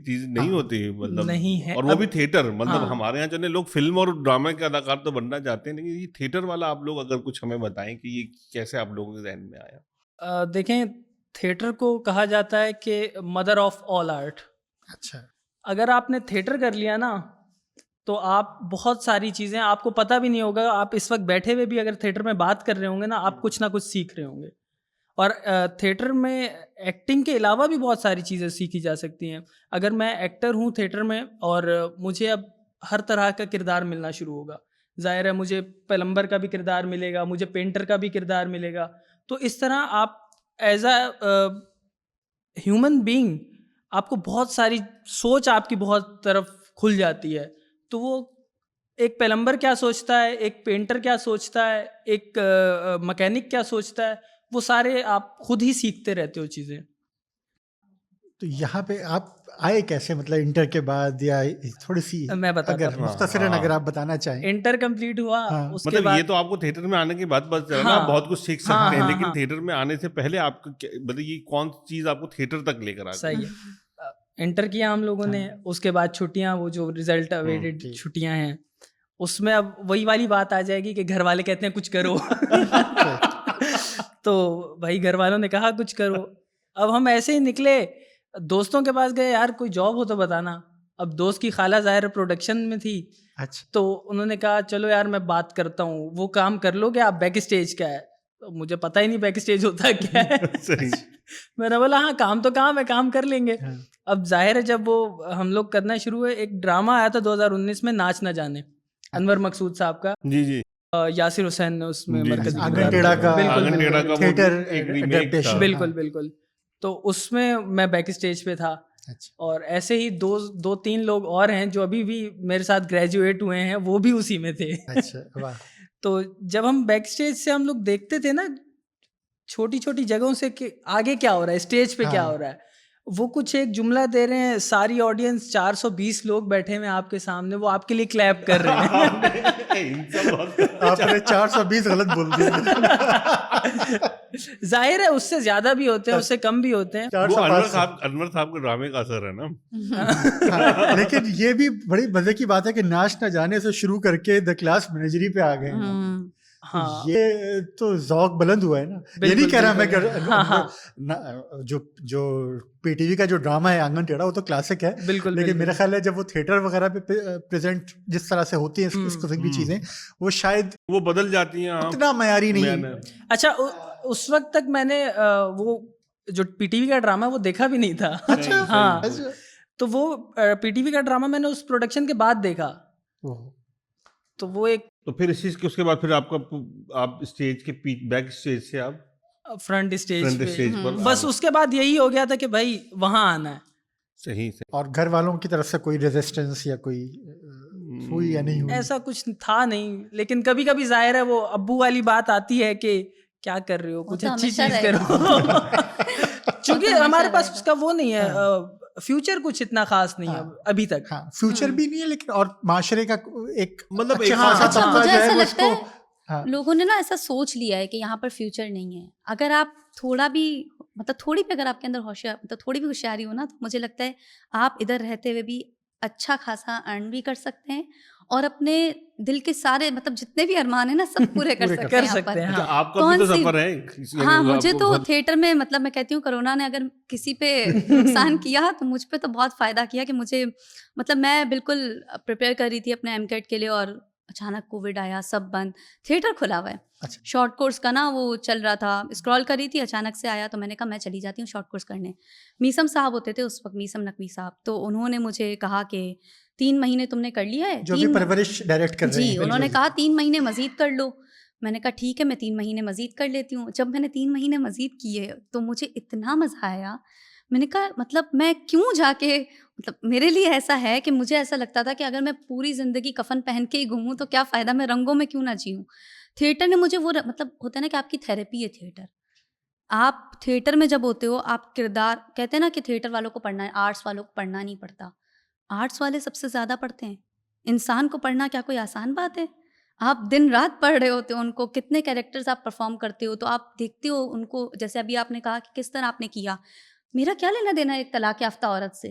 चीज नहीं होती, मतलब नहीं है। और वो भी थिएटर, मतलब हाँ। हमारे यहाँ जो लोग फिल्म और ड्रामा के अदाकार तो बनना चाहते हैं, लेकिन ये थिएटर वाला आप लोग अगर कुछ हमें बताएं कि ये कैसे आप लोगों के जहन में आया। देखें, थिएटर को कहा जाता है कि मदर ऑफ ऑल आर्ट। अच्छा, अगर आपने थिएटर कर लिया ना तो आप बहुत सारी चीज़ें आपको पता भी नहीं होगा, आप इस वक्त बैठे हुए भी अगर थिएटर में बात कर रहे होंगे ना, आप कुछ ना कुछ सीख रहे होंगे। और थिएटर में एक्टिंग के अलावा भी बहुत सारी चीज़ें सीखी जा सकती हैं। अगर मैं एक्टर हूँ थिएटर में और मुझे अब हर तरह का किरदार मिलना शुरू होगा, ज़ाहिर है मुझे प्लम्बर का भी किरदार मिलेगा, मुझे पेंटर का भी किरदार मिलेगा। तो इस तरह आप एज अ ह्यूमन बीइंग आपको बहुत सारी सोच आपकी बहुत तरफ खुल जाती है। तो वो एक प्लम्बर क्या सोचता है, एक पेंटर क्या सोचता है, एक मैकेनिक क्या सोचता है, वो सारे आप खुद ही सीखते रहते हो चीज़ें। तो यहाँ पे आप आए कैसे, मतलब इंटर के बाद, या थोड़ी सी मैं बताता अगर हूँ। मुख्तसरन हाँ। अगर आप बताना चाहें। इंटर कंप्लीट हुआ, हाँ। उसके मतलब बाद ये तो आपको थिएटर में आने के बाद पता चला ना, हाँ, आप बहुत कुछ सीख सकते हाँ, हैं, हाँ, लेकिन हाँ। थिएटर में आने से पहले आपको मतलब ये कौन सी चीज आपको थिएटर तक लेकर आ गई? सही है। इंटर किया हम लोगों ने, उसके बाद छुट्टियां, वो जो रिजल्ट अवेटेड जी। छुट्टियां हैं, उसमें अब वही वाली बात आ जाएगी कि घर वाले कहते हैं कुछ करो। तो भाई घर वालों ने कहा कुछ करो। अब हम ऐसे ही निकले, दोस्तों के पास गए, यार कोई जॉब हो तो बताना। अब दोस्त की खाला ज़ाहिर प्रोडक्शन में थी, अच्छा। तो उन्होंने कहा चलो यार मैं बात करता हूँ, वो काम कर लोगे आप, बैक स्टेज क्या है। तो मुझे पता ही नहीं बैक स्टेज होता क्या है। सही। मैंने बोला हाँ काम तो काम है, काम कर लेंगे। हाँ। अब जाहिर है जब वो हम लोग करना शुरू हुए, एक ड्रामा आया था 2019 में, नाच न जाने, अनवर मकसूद साहब का, जी जी। यासिर हुसैन ने उसमें जी, मरकजी आंगन किरदार टेढ़ा किया। का बिल्कुल आंगन टेढ़ा बिल्कुल का वो थिएटर एक रीमेक adaptation। था। बिल्कुल हाँ। बिल्कुल। तो उसमें मैं बैक स्टेज पे था, अच्छा। और ऐसे ही दो तीन लोग और हैं जो अभी भी मेरे साथ ग्रेजुएट हुए हैं, वो भी उसी में थे। अच्छा, वाह। तो जब हम बैक स्टेज से हम लोग देखते थे ना, छोटी छोटी जगहों से कि आगे क्या हो रहा है, स्टेज पे क्या हाँ। हो रहा है, वो कुछ एक जुमला दे रहे हैं, सारी ऑडियंस 420 लोग बैठे हुए हैं आपके सामने, वो आपके लिए क्लैप कर रहे हैं। इनका बहुत आपने 420 गलत बोल दिया। जाहिर है उससे ज्यादा भी होते हैं, उससे कम भी होते हैं। वो 405। अनवर साहब के ड्रामे का असर है ना। हाँ, लेकिन ये भी बड़ी मजे की बात है कि नाच न जाने से शुरू करके द क्लास मैनेजरी पे आ गए हैं। हाँ ये तो जौक बुलंद हुआ है ना। ये नहीं बिल्कुल, कह रहा मैं बिल्कुल। हाँ, जो पीटीवी का जो ड्रामा है आंगन टेढ़ा, वो तो क्लासिक है। बिल्कुल लेकिन बिल्कुल। मेरा ख्याल है जब वो थिएटर वगैरह पे प्रेजेंट जिस तरह से होती है इस किस्म की चीजें, वो शायद वो बदल जाती हैं। हाँ। उतना मयारी नहीं है। अच्छा उस वक्त तक मैंने वो जो पीटीवी का ड्रामा वो देखा भी नहीं था। अच्छा। हाँ, अच्छा। तो वो पीटीवी का ड्रामा मैंने उस प्रोडक्शन के बाद देखा। ओह। तो वो एक तो फिर इस चीज के उसके बाद फिर आप स्टेज के बैक स्टेज से आप फ्रंट स्टेज फ्रंट पे, स्टेज पर बस उसके बाद यही हो गया था कि भाई वहां आना है। सही सही। और घर वालों की तरफ से कोई रेजिस्टेंस या कोई हुई या नहीं हुई? ऐसा कुछ था नहीं, लेकिन कभी कभी जाहिर है वो अब्बू वाली बात आती है कि क्या कर रहे हो, कुछ तो अच्छी हमेशा चीज करो। क्योंकि हमारे पास उसका वो नहीं है, फ्यूचर कुछ इतना खास नहीं है अभी तक। हाँ, फ्यूचर भी नहीं है, लेकिन और माशरे का एक मतलब अच्छा एक खासा अच्छा तबका मुझे जो है ऐसा वो लगता इसको। है हाँ। लोगों ने ना ऐसा सोच लिया है कि यहाँ पर फ्यूचर नहीं है। अगर आप थोड़ा भी मतलब थोड़ी भी अगर आपके अंदर होशियार मतलब थोड़ी भी होशियारी हो ना, तो मुझे लगता है आप इधर रहते हुए भी अच्छा खासा अर्न भी कर सकते हैं, और अपने दिल के सारे मतलब जितने भी अरमान है ना सब पूरे कर सकते हैं यहाँ पर। अच्छा, हाँ। आपका भी तो सफर है। हाँ, मुझे आपको तो बहुत- थिएटर में मतलब मैं कहती हूँ कोरोना ने अगर किसी पे नुकसान किया तो मुझ पे तो बहुत फ़ायदा किया कि मुझे मतलब मैं बिल्कुल प्रिपेयर कर रही थी अपने एमकेट के लिए, और अचानक कोविड आया, सब बंद, थिएटर खुला हुआ है। अच्छा। शॉर्ट कोर्स का ना वो चल रहा था, स्क्रॉल कर रही थी, अचानक से आया तो मैंने कहा मैं चली जाती हूँ शॉर्ट कोर्स करने। मीसम साहब होते थे उस वक्त, मीसम नकवी साहब, तो उन्होंने मुझे कहा कि 3 महीने तुमने कर लिया है, जो भी परवरिश डायरेक्ट कर रहे जी हैं। उन्होंने कहा 3 महीने मज़ीद कर लो। मैंने कहा ठीक है मैं 3 महीने मज़ीद कर लेती हूँ। जब मैंने 3 महीने मज़ीद किए तो मुझे इतना मज़ा आया, मैंने कहा मतलब मैं क्यों जाके मतलब मेरे लिए ऐसा है कि मुझे ऐसा लगता था कि अगर मैं पूरी ज़िंदगी कफ़न पहन के ही घूमूँ तो क्या फ़ायदा, मैं रंगों में क्यों ना जीऊँ। थिएटर ने मुझे वो मतलब होता है ना कि आपकी थेरेपी है थिएटर। आप थिएटर में जब होते हो आप किरदार, कहते हैं ना कि थिएटर वालों को पढ़ना है, आर्ट्स वालों को पढ़ना नहीं पड़ता। आर्ट्स वाले सबसे ज़्यादा पढ़ते हैं। इंसान को पढ़ना क्या कोई आसान बात है? आप दिन रात पढ़ रहे होते हो उनको, कितने कैरेक्टर्स आप परफॉर्म करते हो, तो आप देखते हो उनको। जैसे अभी आपने कहा कि किस तरह आपने किया, मेरा क्या लेना देना एक तलाक याफ्ता औरत से,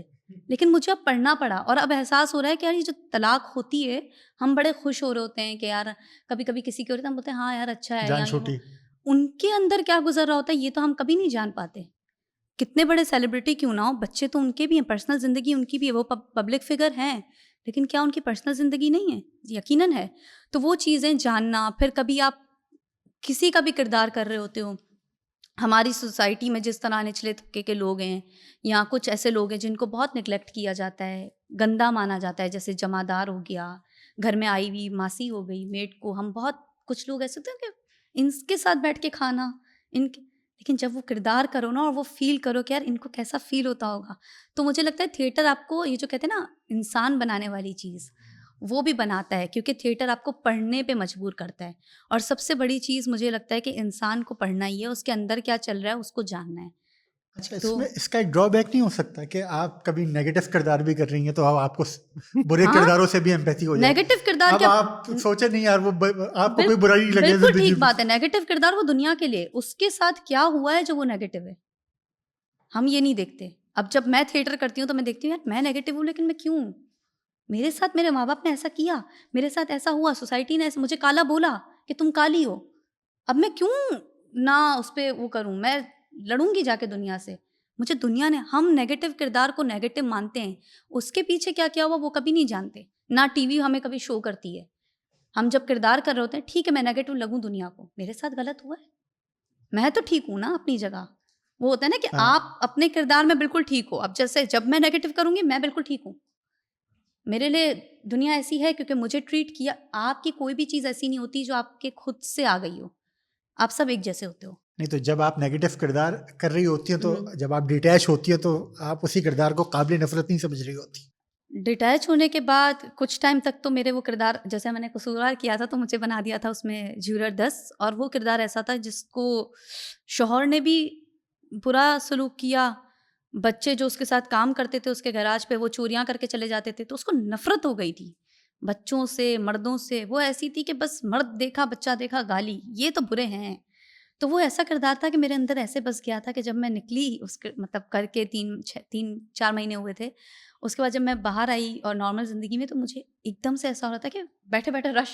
लेकिन मुझे अब पढ़ना पड़ा और अब एहसास हो रहा है कि यार ये जो तलाक होती है, हम बड़े खुश हो रहे होते हैं कि यार कभी कभी किसी की होती है, हम बोलते हैं हाँ यार अच्छा है, जान या छोटी। उनके अंदर क्या गुजर रहा होता है ये तो हम कभी नहीं जान पाते। कितने बड़े सेलिब्रिटी क्यों ना हो, बच्चे तो उनके भी हैं, पर्सनल ज़िंदगी उनकी भी है, वो पब्लिक फिगर हैं, लेकिन क्या उनकी पर्सनल ज़िंदगी नहीं है? यकीनन है। तो वो चीज़ें जानना, फिर कभी आप किसी का भी किरदार कर रहे होते हो, हमारी सोसाइटी में जिस तरह निचले तबके के लोग हैं या कुछ ऐसे लोग हैं जिनको बहुत निगलेक्ट किया जाता है, गंदा माना जाता है, जैसे जमादार हो गया, घर में आई हुई मासी हो गई, मेड को हम बहुत कुछ लोग ऐसे होते हैं कि इनके साथ बैठ के खाना, इनके, लेकिन जब वो किरदार करो ना और वो फील करो कि यार इनको कैसा फील होता होगा, तो मुझे लगता है थिएटर आपको ये जो कहते हैं ना इंसान बनाने वाली चीज़, वो भी बनाता है, क्योंकि थिएटर आपको पढ़ने पे मजबूर करता है। और सबसे बड़ी चीज़ मुझे लगता है कि इंसान को पढ़ना ही है, उसके अंदर क्या चल रहा है उसको जानना है। अच्छा, तो इसमें इसका एक ड्रॉबैक नहीं हो सकता कि आप कभी नेगेटिव किरदार भी कर रही हैं तो अब आपको बुरे हाँ, किरदारों से भी एम्पैथी हो जाए? नेगेटिव किरदार अब क्या, आप सोचे नहीं यार वो आपको कोई बिल, बुराई नहीं लगे बिल्कुल जिंदगी ठीक में। बात है, नेगेटिव किरदार वो दुनिया के लिए, उसके साथ क्या हुआ है जो वो नेगेटिव है, हम ये नहीं देखते। अब जब मैं थिएटर करती हूँ तो मैं देखती हूँ यार मैं नेगेटिव हूँ, लेकिन मैं क्यों, मेरे साथ मेरे माँ बाप ने ऐसा किया, मेरे साथ ऐसा हुआ, सोसाइटी ने ऐसे मुझे काला बोला कि तुम काली हो, अब मैं क्यों ना उस पर वो करूँ, मैं लड़ूंगी जाके दुनिया से। मुझे दुनिया ने, हम नेगेटिव किरदार को नेगेटिव मानते हैं, उसके पीछे क्या क्या हुआ वो कभी नहीं जानते, ना टीवी हमें कभी शो करती है। हम जब किरदार कर रहे होते हैं, ठीक है मैं नेगेटिव लगूं दुनिया को, मेरे साथ गलत हुआ है, मैं तो ठीक हूँ ना अपनी जगह। वो होता है ना कि हाँ। आप अपने किरदार में बिल्कुल ठीक हो। अब जैसे जब मैं नेगेटिव करूंगी मैं बिल्कुल ठीक हूँ, मेरे लिए दुनिया ऐसी है क्योंकि मुझे ट्रीट किया। आपकी कोई भी चीज़ ऐसी नहीं होती जो आपके खुद से आ गई हो, आप सब एक जैसे होते हो। नहीं तो जब आप नेगेटिव किरदार कर रही होती हैं तो हम्म। जब आप डिटैच होती है तो आप उसी किरदार को काबिल नफरत नहीं समझ रही होती। डिटैच होने के बाद कुछ टाइम तक तो मेरे वो किरदार, जैसे मैंने कसूरवार किया था तो मुझे बना दिया था उसमें ज्यूरर 10, और वो किरदार ऐसा था जिसको शौहर ने भी बुरा सलूक किया, बच्चे जो उसके साथ काम करते थे उसके गैराज पे वो चोरियां करके चले जाते थे, तो उसको नफरत हो गई थी बच्चों से, मर्दों से। वो ऐसी थी कि बस मर्द देखा बच्चा देखा गाली, ये तो बुरे हैं। तो वो ऐसा किरदार था कि मेरे अंदर ऐसे बस गया था कि जब मैं निकली उसके मतलब करके 3-4 महीने हुए थे, उसके बाद जब मैं बाहर आई और नॉर्मल ज़िंदगी में, तो मुझे एकदम से ऐसा हो रहा था कि बैठे बैठे रश,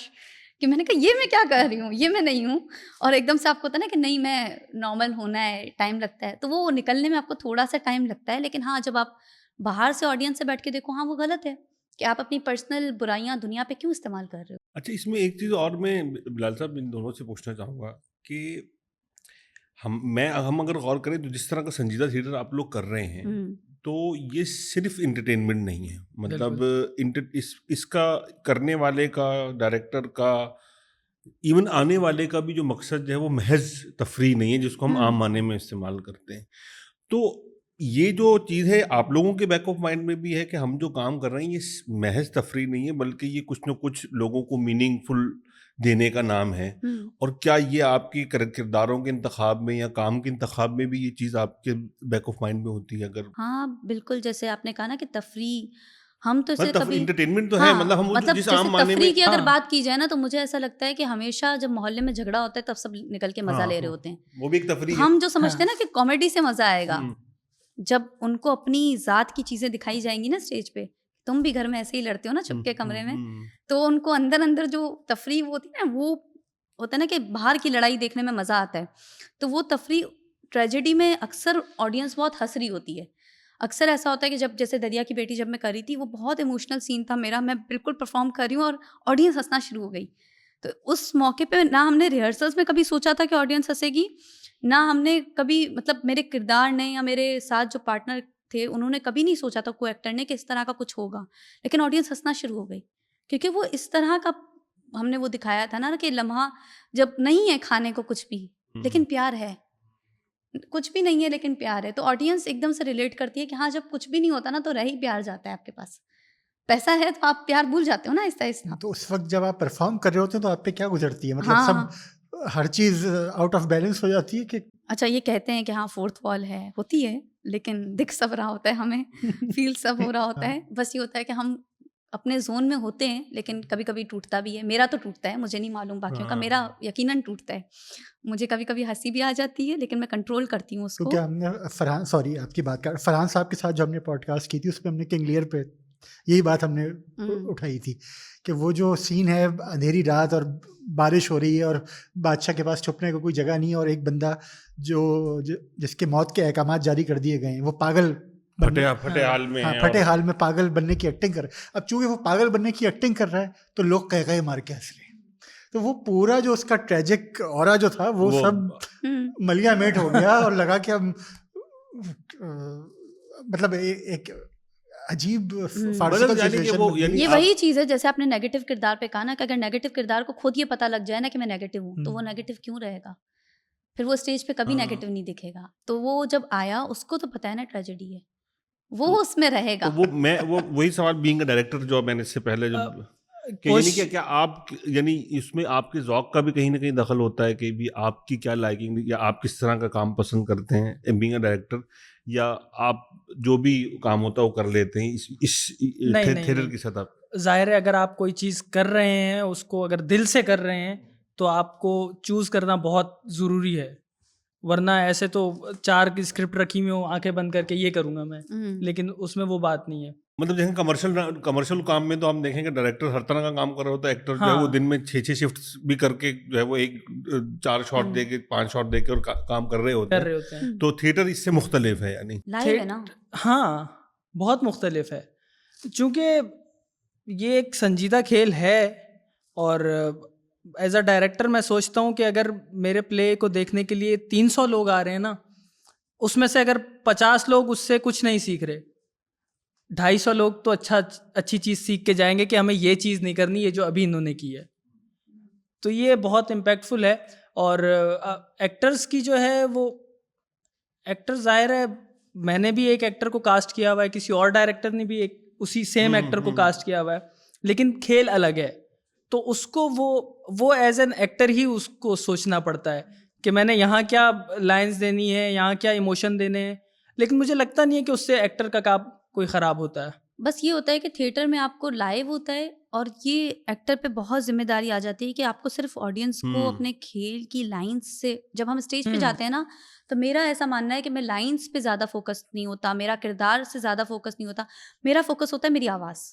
कि मैंने कहा ये मैं क्या कर रही हूँ, ये मैं नहीं हूँ। और एकदम से आपको होता है ना कि नहीं मैं नॉर्मल होना है, टाइम लगता है, तो वो निकलने में आपको थोड़ा सा टाइम लगता है। लेकिन हाँ, जब आप बाहर से ऑडियंस से बैठ के देखो, हाँ वो गलत है कि आप अपनी पर्सनल बुराइयां दुनिया पे क्यों इस्तेमाल कर रहे हो। अच्छा, इसमें एक चीज़ और मैं बिलाल साहब इन दोनों से पूछना चाहूँगा कि हम अगर गौर करें तो जिस तरह का संजीदा थिएटर आप लोग कर रहे हैं, तो ये सिर्फ इंटरटेनमेंट नहीं है, मतलब इसका करने वाले का, डायरेक्टर का, इवन आने वाले का भी जो मकसद है वो महज तफरीह नहीं है जिसको हम आम माने में इस्तेमाल करते हैं। तो ये जो चीज़ है आप लोगों के बैक ऑफ माइंड में भी है कि हम जो काम कर रहे हैं ये महज तफरीह नहीं है, बल्कि ये कुछ न कुछ लोगों को मीनिंगफुल देने का नाम है। और क्या ये आपकी किरदारों के इंतखाब में या काम के इंतखाब में भी ये चीज़ आपके बैक ऑफ माइंड में होती है? अगर हाँ बिल्कुल, जैसे आपने कहा ना कि तफरीह, हम तो इसे कभी इंटरटेनमेंट तो है, हाँ, मतलब हम वो मतलब जिस जैसे आम माने तफरीह में, की अगर हाँ। बात की जाए ना, तो मुझे ऐसा लगता है कि हमेशा जब मोहल्ले में झगड़ा होता है तब सब निकल के मजा हाँ, ले रहे हाँ, होते हैं। वो भी एक तफरीह है। हम जो समझते हैं ना कि कॉमेडी से मजा आएगा, हम्म, जब उनको अपनी जात की चीजें दिखाई जाएंगी ना स्टेज पे, तुम भी घर में ऐसे ही लड़ते हो ना चुपके कमरे में, तो उनको अंदर अंदर जो तफरीह वो होती है ना, वो होता है ना कि बाहर की लड़ाई देखने में मजा आता है। तो वो तफरीह, ट्रेजेडी में अक्सर ऑडियंस बहुत हंस रही होती है। अक्सर ऐसा होता है कि जब जैसे दरिया की बेटी जब मैं करी थी, वो बहुत इमोशनल सीन था मेरा, मैं बिल्कुल परफॉर्म कर रही हूँ और ऑडियंस हंसना शुरू हो गई। तो उस मौके पे ना हमने रिहर्सल्स में कभी सोचा था कि ऑडियंस हंसेगी, ना हमने कभी, मतलब मेरे किरदार ने या मेरे साथ जो पार्टनर थे उन्होंने कभी नहीं सोचा था, को एक्टर ने, कि इस तरह का कुछ होगा। लेकिन ऑडियंस हंसना शुरू हो गई क्योंकि वो इस तरह का हमने वो दिखाया था ना कि लम्हा जब नहीं है खाने को कुछ भी, लेकिन प्यार है, कुछ भी नहीं है लेकिन प्यार है, तो ऑडियंस एकदम से रिलेट करती है कि हाँ जब कुछ भी नहीं होता ना तो रह ही प्यार जाता है आपके पास। पैसा है तो आप प्यार भूल जाते हो ना आहिस्ता आहिस्ता। तो उस वक्त जब आप परफॉर्म कर रहे होते हैं तो आप पे क्या गुजरती है, मतलब हाँ, सब हर चीज आउट ऑफ बैलेंस हो जाती है कि अच्छा ये कहते हैं कि हाँ फोर्थ वॉल है, होती है, लेकिन दिख सब रहा होता है हमें, फील सब हो रहा होता है, बस ये होता है कि हम अपने जोन में होते हैं, लेकिन कभी कभी टूटता भी है। मेरा तो टूटता है, मुझे नहीं मालूम बाकियों का, मेरा यकीनन टूटता है। मुझे कभी कभी हंसी भी आ जाती है लेकिन मैं कंट्रोल करती हूँ उसको। क्योंकि हमने फरहान, सॉरी आपकी बात कर, फरहान साहब के साथ जो हमने पॉडकास्ट की थी उसमें हमने किंग लियर पे यही बात हमने उठाई थी कि वो जो सीन है, अंधेरी रात और बारिश हो रही है और बादशाह के पास छुपने को कोई जगह नहीं है, और एक बंदा जिसके मौत के अहकामात जारी कर दिए गए हैं, वो पागल फटे हाल में है, फटे हाल में पागल बनने की एक्टिंग कर रहा है। अब चूंकि वो पागल बनने की एक्टिंग कर रहा है तो लोग कह मार के हंस रहे हैं, तो वो पूरा जो उसका ट्रेजिक ऑरा जो था वो सब मलिया मेट हो गया और लगा कि हम मतलब एक अजीब फार्सिकल सिचुएशन। ये वही चीज है जैसे आपने नेगेटिव किरदार पे कहा ना कि अगर नेगेटिव किरदार को खुद ये पता लग जाए ना कि मैं नेगेटिव हूँ, तो वो नेगेटिव क्यों रहेगा। फिर वो स्टेज पे कभी हाँ। नेगेटिव नहीं दिखेगा। तो वो जब आया उसको तो पता है ना ट्रेजेडी है, वो तो- उसमें रहेगा। तो वो वही सवाल बीइंग अ डायरेक्टर जो मैंने इससे पहले जो कि यानी कोश- क्या आप यानी इसमें आपके ज़ौक का भी कहीं ना कहीं दखल होता है कि भी आपकी क्या लाइकिंग या आप किस तरह का काम पसंद करते हैं बीइंग अ डायरेक्टर, या आप जो भी काम होता है वो कर लेते हैं इस नहीं, थिएटर नहीं। की सतह पे? जाहिर है अगर आप कोई चीज़ कर रहे हैं उसको अगर दिल से कर रहे हैं तो आपको चूज़ करना बहुत ज़रूरी है, वरना ऐसे तो 4 की स्क्रिप्ट रखी हुई हो आंखें बंद करके ये करूँगा मैं, लेकिन उसमें वो बात नहीं है। मतलब जैसे कमर्शियल काम में तो हम देखेंगे डायरेक्टर हर तरह का काम कर रहा होता है, एक्टर जो है वो हाँ। दिन में 6 शिफ्ट भी करके जो है वो 4 शॉट दे के 5 शॉट दे के और काम कर रहे होते कर हैं। रहे होते हैं। तो थिएटर इससे मुख्तलिफ है यानी। लाइव है ना। हाँ, बहुत मुख्तलिफ है, चूँकि ये एक संजीदा खेल है और एज अ डायरेक्टर मैं सोचता हूँ कि अगर मेरे प्ले को देखने के लिए 300 लोग आ रहे हैं ना, उसमें से अगर 50 लोग उससे कुछ नहीं सीख रहे, 250 लोग तो अच्छी चीज़ सीख के जाएंगे कि हमें ये चीज़ नहीं करनी, ये जो अभी इन्होंने की है। तो ये बहुत इम्पैक्टफुल है। और एक्टर्स की जो है वो एक्टर जाहिर है मैंने भी एक एक्टर को कास्ट किया हुआ है, किसी और डायरेक्टर ने भी एक उसी सेम एक्टर को कास्ट किया हुआ है, लेकिन खेल अलग है। तो उसको वो एज एन एक्टर ही उसको सोचना पड़ता है कि मैंने यहाँ क्या लाइंस देनी है, यहाँ क्या इमोशन देने हैं। लेकिन मुझे लगता नहीं है कि उससे एक्टर का काम कोई ख़राब होता है। बस ये होता है कि थिएटर में आपको लाइव होता है और ये एक्टर पे बहुत जिम्मेदारी आ जाती है कि आपको सिर्फ ऑडियंस को अपने खेल की लाइंस से, जब हम स्टेज पे जाते हैं ना, तो मेरा ऐसा मानना है कि मैं लाइंस पे ज़्यादा फोकस नहीं होता, मेरा किरदार से ज़्यादा फोकस नहीं होता, मेरा फोकस होता है मेरी आवाज़।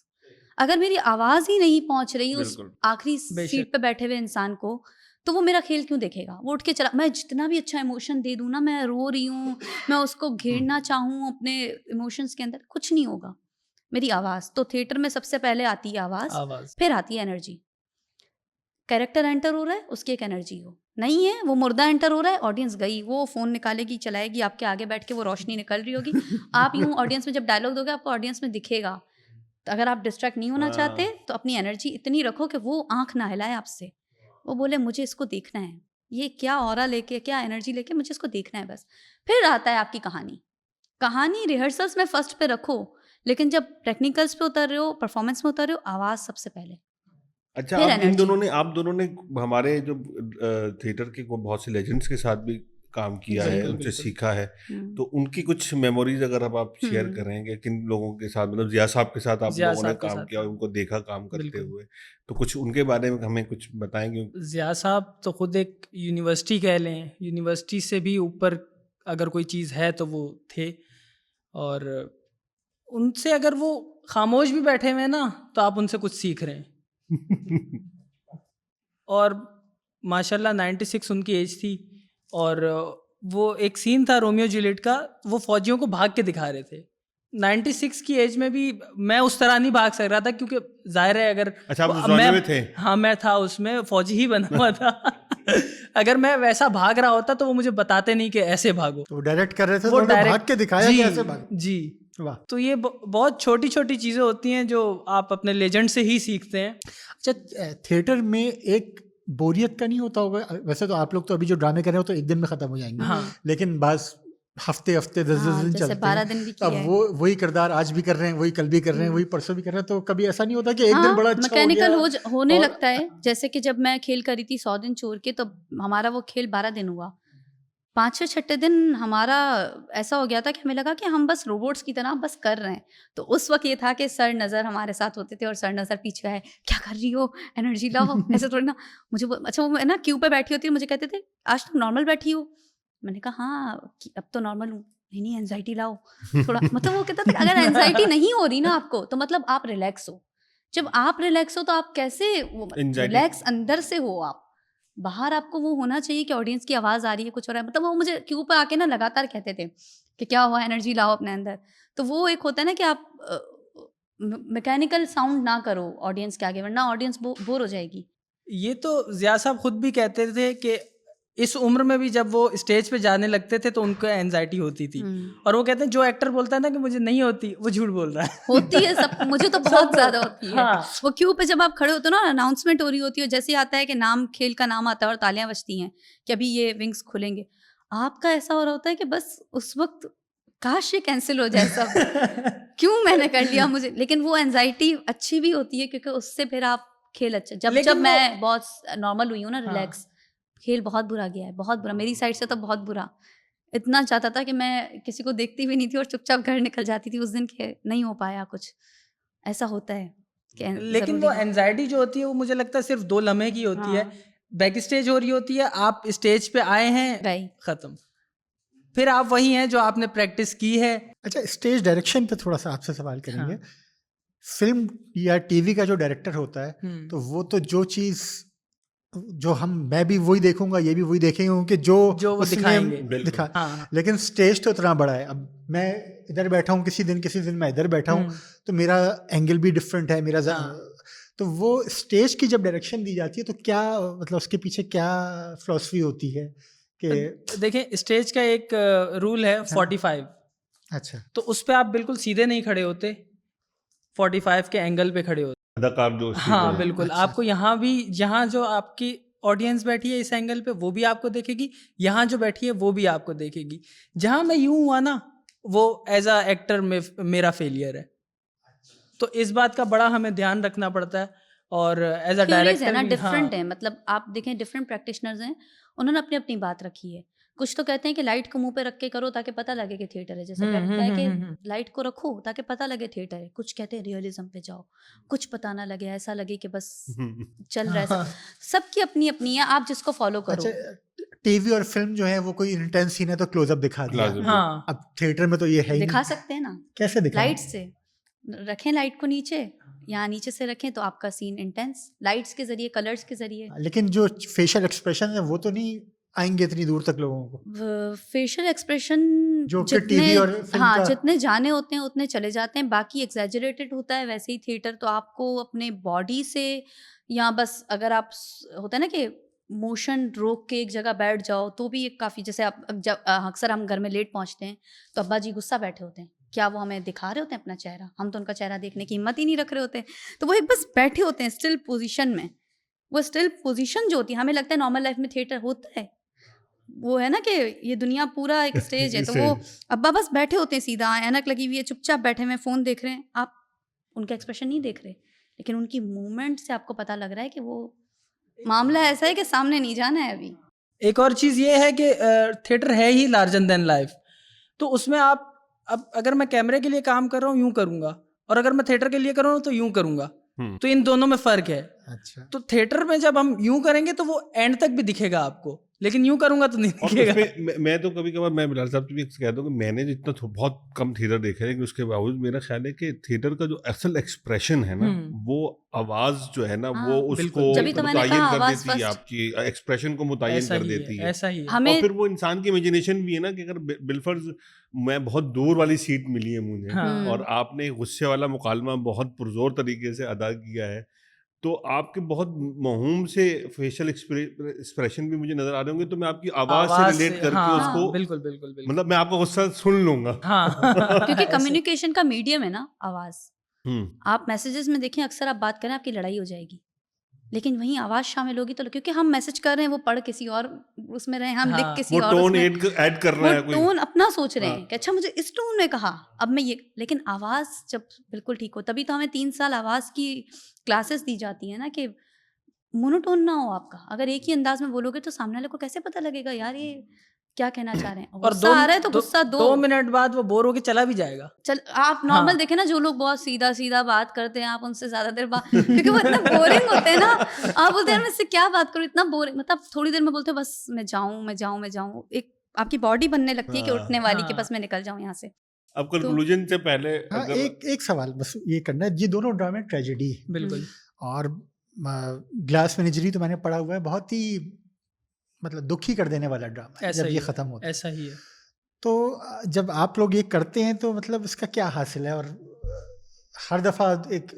अगर मेरी आवाज़ ही नहीं पहुंच रही उस बिल्कुल। आखिरी सीट पे बैठे हुए इंसान को, तो वो मेरा खेल क्यों देखेगा? वो उठ के चला, मैं जितना भी अच्छा इमोशन दे दूँ ना, मैं रो रही हूँ, मैं उसको घेरना चाहूँ अपने इमोशंस के अंदर, कुछ नहीं होगा। मेरी आवाज़ तो थिएटर में सबसे पहले आती है आवाज़, फिर आती है एनर्जी। कैरेक्टर एंटर हो रहा है, उसकी एक एनर्जी हो, नहीं है वो मुर्दा एंटर हो रहा है, ऑडियंस गई, वो फ़ोन निकालेगी, चलाएगी, आपके आगे बैठ के वो रोशनी निकल रही होगी। आप यूँ ऑडियंस में जब डायलॉग दोगे, आपको ऑडियंस में दिखेगा। तो अगर आप डिस्ट्रैक्ट नहीं होना चाहते तो अपनी एनर्जी इतनी रखो कि वो आंख ना हिलाए आपसे, वो बोले मुझे इसको देखना है, ये क्या ऑरा लेके, क्या एनर्जी लेके, मुझे इसको देखना है बस। फिर आता है आपकी कहानी रिहर्सल्स में फर्स्ट पे रखो, लेकिन जब टेक्निकल्स पे उतर रहे हो, परफॉर्मेंस में उतर रहे हो, आवाज़ सबसे पहले। अच्छा, फिर आप दोनों ने हमारे जो थिएटर के बहुत से लेजेंड्स के साथ भी काम किया है, उनसे सीखा है, तो उनकी कुछ मेमोरीज अगर आप शेयर करेंगे किन लोगों के साथ, मतलब जिया साहब के साथ आप लोगों ने काम किया, उनको देखा काम करते हुए, तो कुछ उनके बारे में हमें कुछ बताएंगे? जिया साहब तो खुद एक यूनिवर्सिटी कह लें, यूनिवर्सिटी से भी ऊपर अगर कोई चीज़ है तो वो थे। और उनसे अगर वो खामोश भी बैठे हुए हैं ना, तो आप उनसे कुछ सीख रहे हैं। और माशाल्लाह 96 उनकी एज थी, और वो एक सीन था रोमियो जूलियट का, वो फौजियों को भाग के दिखा रहे थे। 96 की एज में भी मैं उस तरह नहीं भाग सक रहा था, क्योंकि जाहिर है अगर अच्छा, आप उस ज़माने में थे? हाँ, मैं था उसमें, फौजी ही बना हुआ था। अगर मैं वैसा भाग रहा होता तो वो मुझे बताते नहीं कि ऐसे भागो, तो डायरेक्ट कर रहे थे, वो तो डायरेक्ट भाग के दिखाया कि ऐसे भाग। जी। वाह। तो ये बहुत छोटी छोटी चीज़ें होती हैं जो आप अपने लेजेंड से ही सीखते हैं। अच्छा, थिएटर में एक बोरियत का नहीं होता होगा? वैसे तो आप लोग तो अभी जो ड्रामे कर रहे हो तो एक दिन में खत्म हो जाएंगे, हाँ। लेकिन बस हफ्ते 10 दिन जैसे चलते 12 दिन भी किया अब है। वो वही किरदार आज भी कर रहे हैं, वही कल भी कर रहे हैं, वही परसों भी कर रहे हैं, तो कभी ऐसा नहीं होता कि एक दिन बड़ा अच्छा मैकेनिकल हो गया होने और- लगता है। जैसे कि जब मैं खेल करी थी 100 दिन चोर के, तो हमारा वो खेल 12 दिन हुआ। 5वें छठे दिन हमारा ऐसा हो गया था कि हमें लगा कि हम बस रोबोट्स की तरह बस कर रहे हैं। तो उस वक्त ये था कि सर नज़र हमारे साथ होते थे और सर नज़र पीछे आए, क्या कर रही हो, एनर्जी लाओ, ऐसे थोड़ी ना। मुझे अच्छा, वो ना क्यू पे बैठी होती है, मुझे कहते थे आज तुम नॉर्मल बैठी हो। मैंने कहा हाँ अब तो नॉर्मल हूँ। नहीं एनजाइटी लाओ थोड़ा। मतलब वो कहता था अगर एनजाइटी नहीं हो रही ना आपको, तो मतलब आप रिलैक्स हो। जब आप रिलैक्स हो तो आप कैसे रिलैक्स अंदर से हो, आप बाहर आपको वो होना चाहिए कि ऑडियंस की आवाज़ आ रही है, कुछ हो रहा है। मतलब वो मुझे क्यू पे आके ना लगातार कहते थे कि क्या हुआ, एनर्जी लाओ अपने अंदर। तो वो एक होता है ना कि आप मैकेनिकल साउंड ना करो ऑडियंस के आगे, वरना ऑडियंस बोर हो जाएगी। ये तो जिया साहब खुद भी कहते थे कि इस उम्र में भी जब वो स्टेज पे जाने लगते थे तो उनको एंजाइटी होती थी, और वो कहते हैं जो एक्टर बोलता है ना कि मुझे नहीं होती, वो झूठ बोल रहा है। होती है सब, मुझे तो बहुत ज्यादा होती है। हाँ। वो क्यू पे जब आप खड़े होते हो ना, अनाउंसमेंट हो रही होती है, जैसे ही आता है कि नाम, खेल का नाम आता है और तालियां बजती हैं कि अभी ये विंग्स खुलेंगे, आपका ऐसा हो रहा होता है कि बस उस वक्त काश ये कैंसिल हो जाए सब, क्यों मैंने कर लिया मुझे। लेकिन वो एंजाइटी अच्छी भी होती है क्योंकि उससे फिर आप खेल अच्छा, जब मैं बहुत नॉर्मल हुई हूँ ना, रिलैक्स, खेल बहुत बुरा गया है, बहुत बुरा, मेरी साइड से तो बहुत बुरा। इतना चाहता था कि मैं किसी को देखती भी नहीं थी और चुपचाप घर निकल जाती थी उस दिन, के नहीं हो पाया कुछ, ऐसा होता है। लेकिन वो एंजाइटी जो होती है वो मुझे लगता है सिर्फ 2 लम्हे की होती है। बैक स्टेज हो रही होती है, आप स्टेज पे आए हैं, खत्म, फिर आप वही हैं जो आपने प्रैक्टिस की है। अच्छा, स्टेज डायरेक्शन पे थोड़ा सा आपसे सवाल करेंगे। फिल्म या टीवी का जो डायरेक्टर होता है, तो वो तो जो चीज जो मैं भी वही देखूंगा, ये भी वही देखेंगे कि जो वो दिखाएंगे दिखा। लेकिन स्टेज तो इतना बड़ा है, अब मैं इधर बैठा हूँ किसी दिन मैं इधर बैठा हूँ, तो मेरा एंगल भी डिफरेंट है मेरा। तो वो स्टेज की जब डायरेक्शन दी जाती है तो क्या मतलब उसके पीछे क्या फिलॉसफी होती है कि देखें, स्टेज का एक रूल है 45। अच्छा, तो उस पे आप बिल्कुल सीधे नहीं खड़े होते, 45 के एंगल पे खड़े होते। अदाकार जो हाँ बिल्कुल। अच्छा। आपको यहाँ भी, यहाँ जो आपकी ऑडियंस बैठी है इस एंगल पे वो भी आपको देखेगी, यहाँ जो बैठी है वो भी आपको देखेगी। जहाँ मैं यूं हुआ ना, वो एज अ एक्टर में मेरा फेलियर है, तो इस बात का बड़ा हमें ध्यान रखना पड़ता है। और एज अ डायरेक्टर है ना, डिफरेंट है, मतलब आप देखें डिफरेंट प्रैक्टिशनर्स हैं, उन्होंने अपनी अपनी बात रखी है। कुछ तो कहते हैं कि लाइट को मुंह पे रख के करो ताकि पता लगे कि थिएटर है, जैसे कहता है कि लाइट को रखो ताकि पता लगे थिएटर है। कुछ कहते हैं रियलिज्म पे जाओ, कुछ पता ना लगे, ऐसा लगे कि बस चल रहा है। सबकी अपनी अपनी है, आप जिसको फॉलो करो। अच्छा, टीवी और फिल्म जो है वो कोई इंटेंस सीन है तो क्लोजअप दिखा दिया। हाँ। अब थिएटर में तो ये है ही दिखा सकते हैं ना, कैसे दिखाएं? लाइट से रखें, लाइट को नीचे, यहाँ नीचे से रखें तो आपका सीन इंटेंस, लाइट्स के जरिए, कलर्स के जरिए। लेकिन जो फेशियल एक्सप्रेशन है वो तो नहीं आएंगे इतनी दूर तक लोगों को। फेशियल एक्सप्रेशन जो टीवी और फिल्म हाँ, जितने जाने होते हैं उतने चले जाते हैं, बाकी एग्जैजरेटेड होता है। वैसे ही थिएटर तो आपको अपने बॉडी से, या बस अगर आप होता है ना कि मोशन रोक के एक जगह बैठ जाओ तो भी एक काफ़ी, जैसे आप जब अक्सर हम घर में लेट पहुंचते हैं तो अब्बा जी गुस्सा बैठे होते हैं, क्या वो हमें दिखा रहे होते हैं अपना चेहरा? हम तो उनका चेहरा देखने की हिम्मत ही नहीं रख रहे होते, तो वो एक बस बैठे होते हैं स्टिल पोजीशन में। वो स्टिल पोजीशन जो होती है, हमें लगता है नॉर्मल लाइफ में थिएटर होता है, वो है ना कि ये दुनिया पूरा एक स्टेज है, तो वो अब्बा बस बैठे होते हैं सीधा, ऐनक लगी हुई है, चुपचाप बैठे हुए फ़ोन देख रहे हैं, आप उनका एक्सप्रेशन नहीं देख रहे, लेकिन उनकी मूवमेंट से आपको पता लग रहा है कि वो मामला ऐसा है कि सामने नहीं जाना है अभी। एक और चीज़ ये है कि थिएटर है ही लार्जर देन लाइफ, तो उसमें आप, अब अगर मैं कैमरे के लिए काम कर रहा हूँ यूं करूंगा, और अगर मैं थिएटर के लिए कर रहा हूँ तो यूं करूंगा, तो इन दोनों में फ़र्क है। अच्छा। तो थिएटर में जब हम यूं करेंगे तो वो एंड तक भी दिखेगा आपको, लेकिन यूं करूंगा तो नहीं दिखेगा। मैं तो कभी कभार मैं बिलाल साहब से भी कहता हूँ कि मैंने जितना बहुत कम थिएटर देखा है, लेकिन उसके बावजूद मेरा ख्याल है कि थिएटर का जो असल एक्सप्रेशन है ना, वो आवाज जो है ना, वो उसको मुतय्यन कर देती है, आपकी एक्सप्रेशन को मुतय्यन कर देती है। ऐसा ही है। और फिर वो इंसान की इमेजिनेशन भी है ना कि अगर बिलफर्ज मैं बहुत दूर वाली सीट मिली है मुझे, और आपने गुस्से वाला मुकालमा बहुत पुरजोर तरीके से अदा किया है, तो आपके बहुत महूम से फेशियल एक्सप्रेशन भी मुझे नजर आ रहे होंगे, तो मैं आपकी आवाज से रिलेट करके उसको बिल्कुल मतलब मैं आपका गुस्सा सुन लूंगा। क्योंकि कम्युनिकेशन का मीडियम है ना आवाज। आप मैसेजेस में देखें, अक्सर आप बात करें आपकी लड़ाई हो जाएगी, लेकिन वहीं आवाज शामिल होगी तो, क्योंकि हम मैसेज कर रहे हैं, वो पढ़ किसी और उसमें रहे, हम लिख किसी और, टोन ऐड कर रहा है, टोन अपना सोच रहे हैं कि अच्छा मुझे इस टोन में कहा, अब मैं ये, लेकिन आवाज जब बिल्कुल ठीक हो, तभी तो हमें 3 साल आवाज की क्लासेस दी जाती है ना, कि मोनोटोन ना हो आपका। अगर एक ही अंदाज में बोलोगे तो सामने वाले को कैसे पता लगेगा यार ये क्या कहना चाह रहे हैं। और गुस्सा आ रहा है तो गुस्सा 2 मिनट बाद वो बोर होके चला भी जाएगा। आप नॉर्मल देखें ना, जो लोग बहुत सीधा सीधा बात करते हैं, आप उनसे ज्यादा देर बात, क्योंकि वो इतना बोरिंग होते हैं ना, आप बोलते हैं मैं इससे क्या बात करूं, इतना बोरिंग, मतलब थोड़ी देर में बोलते हैं बस मैं जाऊं, एक आपकी बॉडी बनने लगती है कि उठने वाली, कि बस मैं निकल जाऊं यहाँ से। अब कंक्लूजन से पहले एक सवाल बस ये करना है, ये दोनों ड्रामे में ट्रेजेडी है बिल्कुल, और ग्लास मेनेजरी तो मैंने पढ़ा हुआ है, बहुत ही मतलब दुखी कर देने वाला ड्रामा है जब ये खत्म होता है। ऐसा ही है। तो जब आप लोग ये करते हैं तो मतलब इसका क्या हासिल है, और हर दफ़ा एक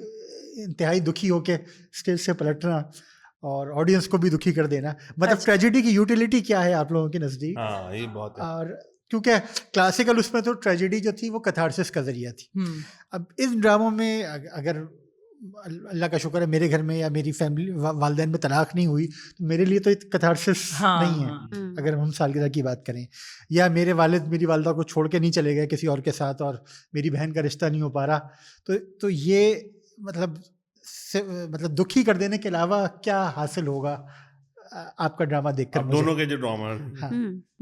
इंतहाई दुखी होके स्टेज से पलटना, और ऑडियंस को भी दुखी कर देना, मतलब अच्छा। ट्रेजेडी की यूटिलिटी क्या है आप लोगों के नज़दीक? हाँ ये बहुत है। और क्योंकि क्लासिकल उसमें तो ट्रेजेडी जो थी वो कैथारसिस का जरिया थी। अब इस ड्रामों में अगर अल्लाह का शुक्र है मेरे घर में या मेरी फैमिली वालदैन में तलाक नहीं हुई, तो मेरे लिए तो कैथारसिस हाँ, नहीं है। हाँ। अगर हम सालगिरह की बात करें, या मेरे वालिद मेरी वालदा को छोड़ के नहीं चले गए किसी और के साथ और मेरी बहन का रिश्ता नहीं हो पा रहा, तो ये मतलब दुखी कर देने के अलावा क्या हासिल होगा आपका ड्रामा देखकर? अब दोनों के जो ड्रामा हाँ।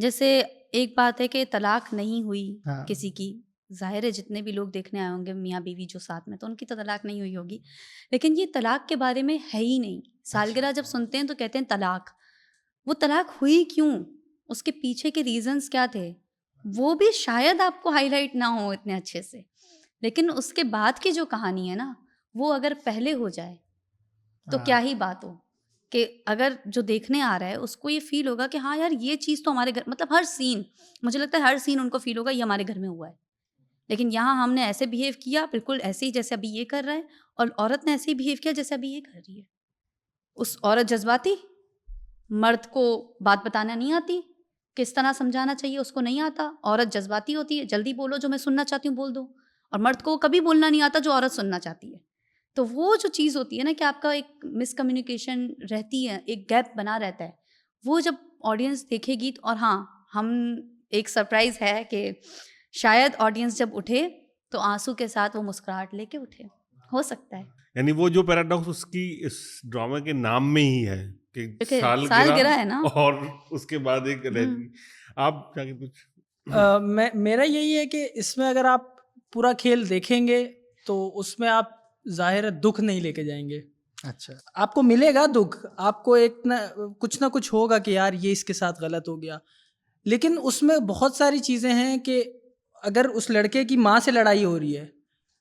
जैसे एक बात है कि तलाक नहीं हुई हाँ। किसी की, जाहिर है जितने भी लोग देखने आए होंगे मियाँ बीवी जो साथ में, तो उनकी तो तलाक नहीं हुई होगी, लेकिन ये तलाक के बारे में है ही नहीं। सालगिरह जब सुनते हैं तो कहते हैं तलाक, वो तलाक हुई क्यों, उसके पीछे के रीजंस क्या थे, वो भी शायद आपको हाईलाइट ना हो इतने अच्छे से, लेकिन उसके बाद की जो कहानी है ना, वो अगर पहले हो जाए तो क्या ही बात हो, कि अगर जो देखने आ रहा है उसको ये फील होगा कि हाँ यार ये चीज़ तो हमारे घर, मतलब हर सीन, मुझे लगता है हर सीन उनको फील होगा ये हमारे घर में हुआ है, लेकिन यहाँ हमने ऐसे बिहेव किया बिल्कुल ऐसे ही जैसे अभी ये कर रहा है, और औरत ने ऐसे ही बिहेव किया जैसे अभी ये कर रही है। उस औरत जज्बाती, मर्द को बात बताना नहीं आती, किस तरह समझाना चाहिए उसको नहीं आता, औरत जज्बाती होती है, जल्दी बोलो जो मैं सुनना चाहती हूँ बोल दो, और मर्द को कभी बोलना नहीं आता जो औरत सुनना चाहती है। तो वो जो चीज़ होती है ना कि आपका एक मिसकम्युनिकेशन रहती है, एक गैप बना रहता है, वो जब ऑडियंस देखेगी, और हाँ हम एक सरप्राइज़ है कि शायद ऑडियंस जब उठे तो आंसू के साथ वो मुस्कुराहट लेके उठे, हो सकता है। यानी वो जो पैराडॉक्स उसकी इस ड्रामा के नाम में ही है कि क्योंकि सालगिरह सालगिरह है ना। और उसके बाद एक रहती। आप क्या कुछ? मेरा यही है कि इसमें अगर आप पूरा खेल देखेंगे तो उसमें आप जाहिर है दुख नहीं लेके जाएंगे। अच्छा। आपको मिलेगा दुख, आपको एक ना कुछ होगा कि यार ये इसके साथ गलत हो गया, लेकिन उसमें बहुत सारी चीज़ें हैं कि अगर उस लड़के की माँ से लड़ाई हो रही है,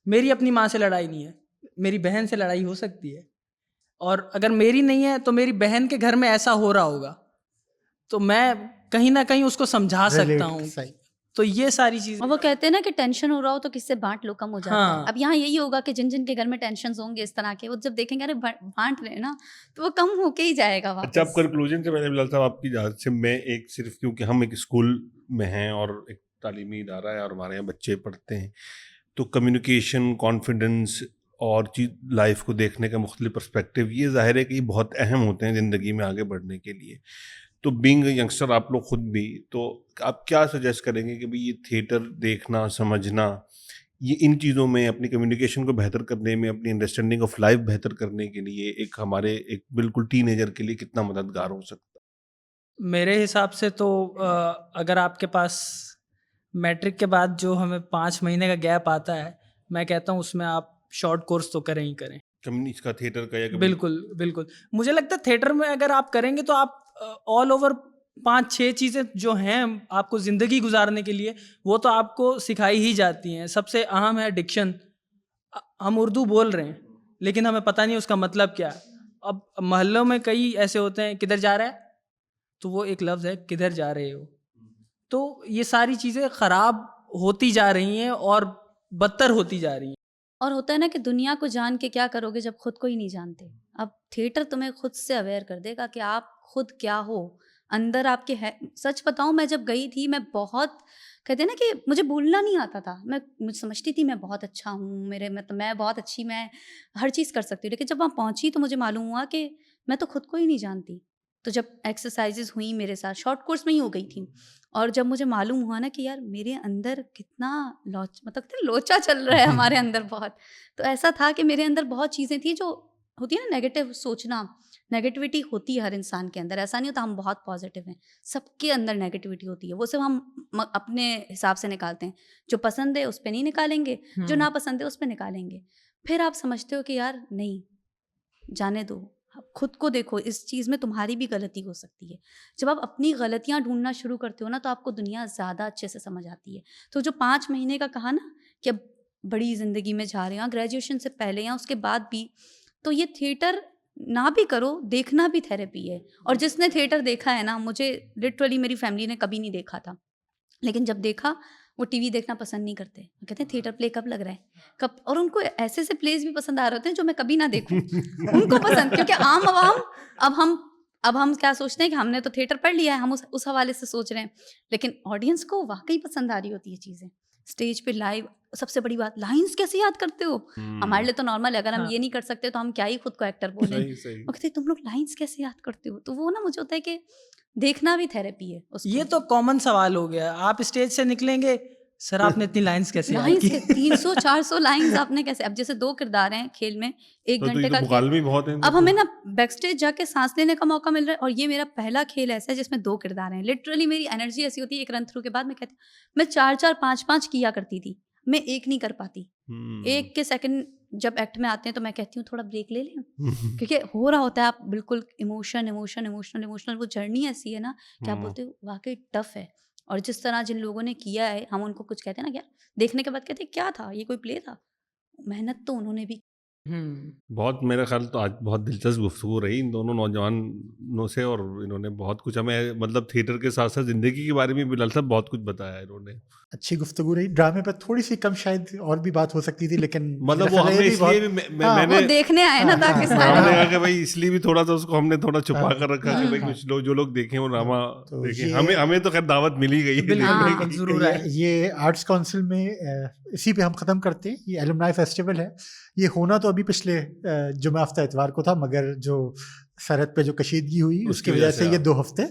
मेरी अपनी माँ से लड़ाई नहीं है, मेरी बहन से लड़ाई हो सकती है, और अगर मेरी नहीं है तो मेरी बहन के घर में ऐसा हो रहा होगा, तो मैं कहीं ना कहीं उसको समझा सकता हूँ। सही। तो ये सारी चीज़ें, और वो कहते हैं ना कि टेंशन हो रहा हो तो किससे बांट लो, कम हो जाता हाँ। है। अब यहाँ यही होगा कि जिन जिन के घर में टेंशन होंगे इस तरह के, वो जब देखेंगे अरे बांट रहे हैं ना, तो वो कम होके ही जाएगा वापस। अच्छा, अब कंक्लूजन से मैंने बिलाल साहब आपकी इजाज़त से मैं एक सिर्फ क्योंकि हम एक स्कूल में हैं और एक तालीमी इदारा है और हमारे यहाँ बच्चे पढ़ते हैं, तो कम्युनिकेशन, कॉन्फिडेंस और चीज लाइफ को देखने का मुख्तलिफ पर्सपेक्टिव, ये जाहिर है कि बहुत अहम होते हैं ज़िंदगी में आगे बढ़ने के लिए। तो बीइंग यंगस्टर आप लोग खुद भी, तो आप क्या सजेस्ट करेंगे कि भाई ये थिएटर देखना, समझना, ये इन चीज़ों में अपनी कम्युनिकेशन को बेहतर करने में, अपनी अंडरस्टैंडिंग ऑफ लाइफ बेहतर करने के लिए एक हमारे एक बिल्कुल टीनेजर के लिए कितना मददगार हो सकता है? मेरे हिसाब से तो अगर आपके पास मैट्रिक के बाद जो हमें 5 महीने का गैप आता है, मैं कहता हूँ उसमें आप शॉर्ट कोर्स तो करें ही करें। इसका थिएटर का या बिल्कुल बिल्कुल, मुझे लगता है थिएटर में अगर आप करेंगे तो आप ऑल ओवर 5-6 चीज़ें जो हैं आपको ज़िंदगी गुजारने के लिए, वो तो आपको सिखाई ही जाती हैं। सबसे अहम है डिक्शन। हम उर्दू बोल रहे हैं लेकिन हमें पता नहीं उसका मतलब क्या है। अब मोहल्लों में कई ऐसे होते हैं, किधर जा रहा है, तो वो एक लफ्ज़ है किधर जा रहे हो। तो ये सारी चीज़ें ख़राब होती जा रही हैं और बदतर होती जा रही हैं। और होता है ना कि दुनिया को जान के क्या करोगे जब खुद को ही नहीं जानते। अब थिएटर तुम्हें खुद से अवेयर कर देगा कि आप खुद क्या हो, अंदर आपके है। सच बताऊं, मैं जब गई थी, मैं बहुत, कहते हैं ना कि मुझे बोलना नहीं आता था, मुझे समझती थी मैं बहुत अच्छा हूँ, मेरे मतलब मैं बहुत अच्छी, मैं हर चीज़ कर सकती हूँ, लेकिन जब वहाँ पहुँची तो मुझे मालूम हुआ कि मैं तो खुद को ही नहीं जानती। तो जब एक्सरसाइजेज हुई मेरे साथ, शॉर्ट कोर्स में ही हो गई थी, और जब मुझे मालूम हुआ ना कि यार मेरे अंदर कितना लोचा चल रहा है हमारे अंदर बहुत, तो ऐसा था कि मेरे अंदर बहुत चीज़ें थी जो होती है ना, नेगेटिव सोचना, नेगेटिविटी होती है हर इंसान के अंदर, ऐसा नहीं होता हम बहुत पॉजिटिव हैं, सबके अंदर नेगेटिविटी होती है। वो सिर्फ हम अपने हिसाब से निकालते हैं, जो पसंद है उस पर नहीं निकालेंगे, जो ना पसंद है उस पर निकालेंगे। फिर आप समझते हो कि यार नहीं, जाने दो, आप खुद को देखो, इस चीज़ में तुम्हारी भी गलती हो सकती है। जब आप अपनी गलतियां ढूंढना शुरू करते हो ना, तो आपको दुनिया ज़्यादा अच्छे से समझ आती है। तो जो 5 महीने का कहा ना कि अब बड़ी ज़िंदगी में जा रहे हैं, ग्रेजुएशन से पहले या उसके बाद भी, तो ये थिएटर ना भी करो, देखना भी थेरेपी है। और जिसने थिएटर देखा है ना, मुझे लिटरली मेरी फैमिली ने कभी नहीं देखा था, लेकिन जब देखा वो टीवी देखना पसंद नहीं करते, वो कहते हैं थिएटर प्ले कब लग रहा है, कब, और उनको ऐसे ऐसे प्लेस भी पसंद आ रहे होते हैं जो मैं कभी ना देखूं। उनको पसंद, क्योंकि आम आवाम अब हम क्या सोचते हैं कि हमने तो थिएटर पढ़ लिया है, हम उस हवाले से सोच रहे हैं, लेकिन ऑडियंस को वाकई पसंद आ रही होती है चीज़ें स्टेज पे लाइव। सबसे बड़ी बात, लाइंस कैसे याद करते हो? हमारे लिए तो नॉर्मल है, अगर हम ये नहीं कर सकते तो हम क्या ही खुद को एक्टर बोले। वो कहते तुम लोग लाइंस कैसे याद करते हो? तो वो ना मुझे होता है कि देखना भी थेरेपी है उसको। ये तो कॉमन सवाल हो गया, आप स्टेज से निकलेंगे, सर आपने इतनी लाइंस कैसे याद लाइंस की? के 300-400 लाइंस आपने कैसे? अब जैसे 2 किरदार हैं खेल में, 1 घंटे का खेल, भी बहुत है। अब हमें ना बैक स्टेज जाके सांस लेने का मौका मिल रहा है, और ये मेरा पहला खेल ऐसा है जिसमें 2 किरदार हैं। लिटरली मेरी एनर्जी ऐसी होती है, एक रन थ्रू के बाद मैं कहती हूँ मैं 4-4 5-5 किया करती थी, मैं एक नहीं कर पाती। एक के सेकंड जब एक्ट में आते हैं तो मैं कहती हूँ थोड़ा ब्रेक ले लें, क्योंकि हो रहा होता है, आप बिल्कुल इमोशनल वो जर्नी ऐसी है ना कि आप बोलते हो वाकई टफ है। और जिस तरह जिन लोगों ने किया है, हम उनको कुछ कहते हैं ना, क्या देखने के बाद कहते हैं क्या था, ये कोई प्ले था? मेहनत तो उन्होंने भी। बहुत, मेरा ख्याल तो आज बहुत दिलचस्प गुफ्तगू रही इन दोनों नौजवानों से, और इन्होंने बहुत कुछ हमें, मतलब थिएटर के साथ साथ जिंदगी के बारे में भी बिलाल साहब बहुत कुछ बताया इन्होंने। अच्छी गुफ्तगू रही। ड्रामे पर थोड़ी सी कम शायद और भी बात हो सकती थी, लेकिन मतलब वो हमने इसलिए भी मैंने वो देखने आए ना ताकि हमने कहा कि भाई इसलिए भी थोड़ा सा उसको हमने थोड़ा छुपा कर रखा कि भाई कुछ लोग जो लोग देखें वो ड्रामा तो देखें। हमें तो खैर दावत मिली गई है। जरूर है। ये आर्ट्स काउंसिल में इसी पे हम ख़त्म करते हैं। ये एलुमनाई फेस्टिवल है, ये होना तो अभी पिछले जुमे हफ्ता इतवार को था, मगर जो सरहद पे जो कशीदगी हुई उसकी वजह से ये 2 हफ्ते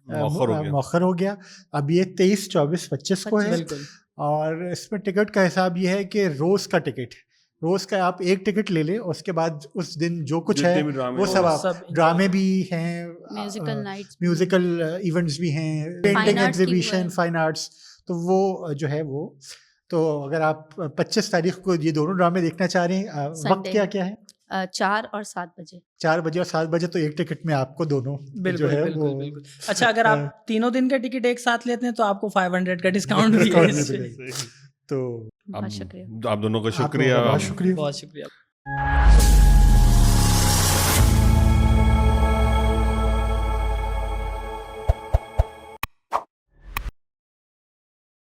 मौखर हो गया। अब ये 23, 24, 25 को है, और इसमें टिकट का हिसाब ये है कि रोज़ का टिकट, रोज़ का आप एक टिकट ले लें, उसके बाद उस दिन जो कुछ है वो सब आप, ड्रामे भी हैं, म्यूजिकल इवेंट्स भी हैं, पेंटिंग एग्जीबिशन, फाइन आर्ट्स, तो वो जो है वो, तो अगर आप 25 तारीख को ये दोनों ड्रामे देखना चाह रहे हैं, वक्त क्या क्या है? 4 और 7 बजे। 4 बजे और 7 बजे, तो एक टिकट में आपको दोनों जो है वो। बिल्कुल। अच्छा, अगर आप तीनों दिन का टिकट एक साथ लेते हैं तो आपको 500 का डिस्काउंट भी है। तो बहुत शुक्रिया आप दोनों का शुक्रिया। बहुत शुक्रिया। बहुत शुक्रिया।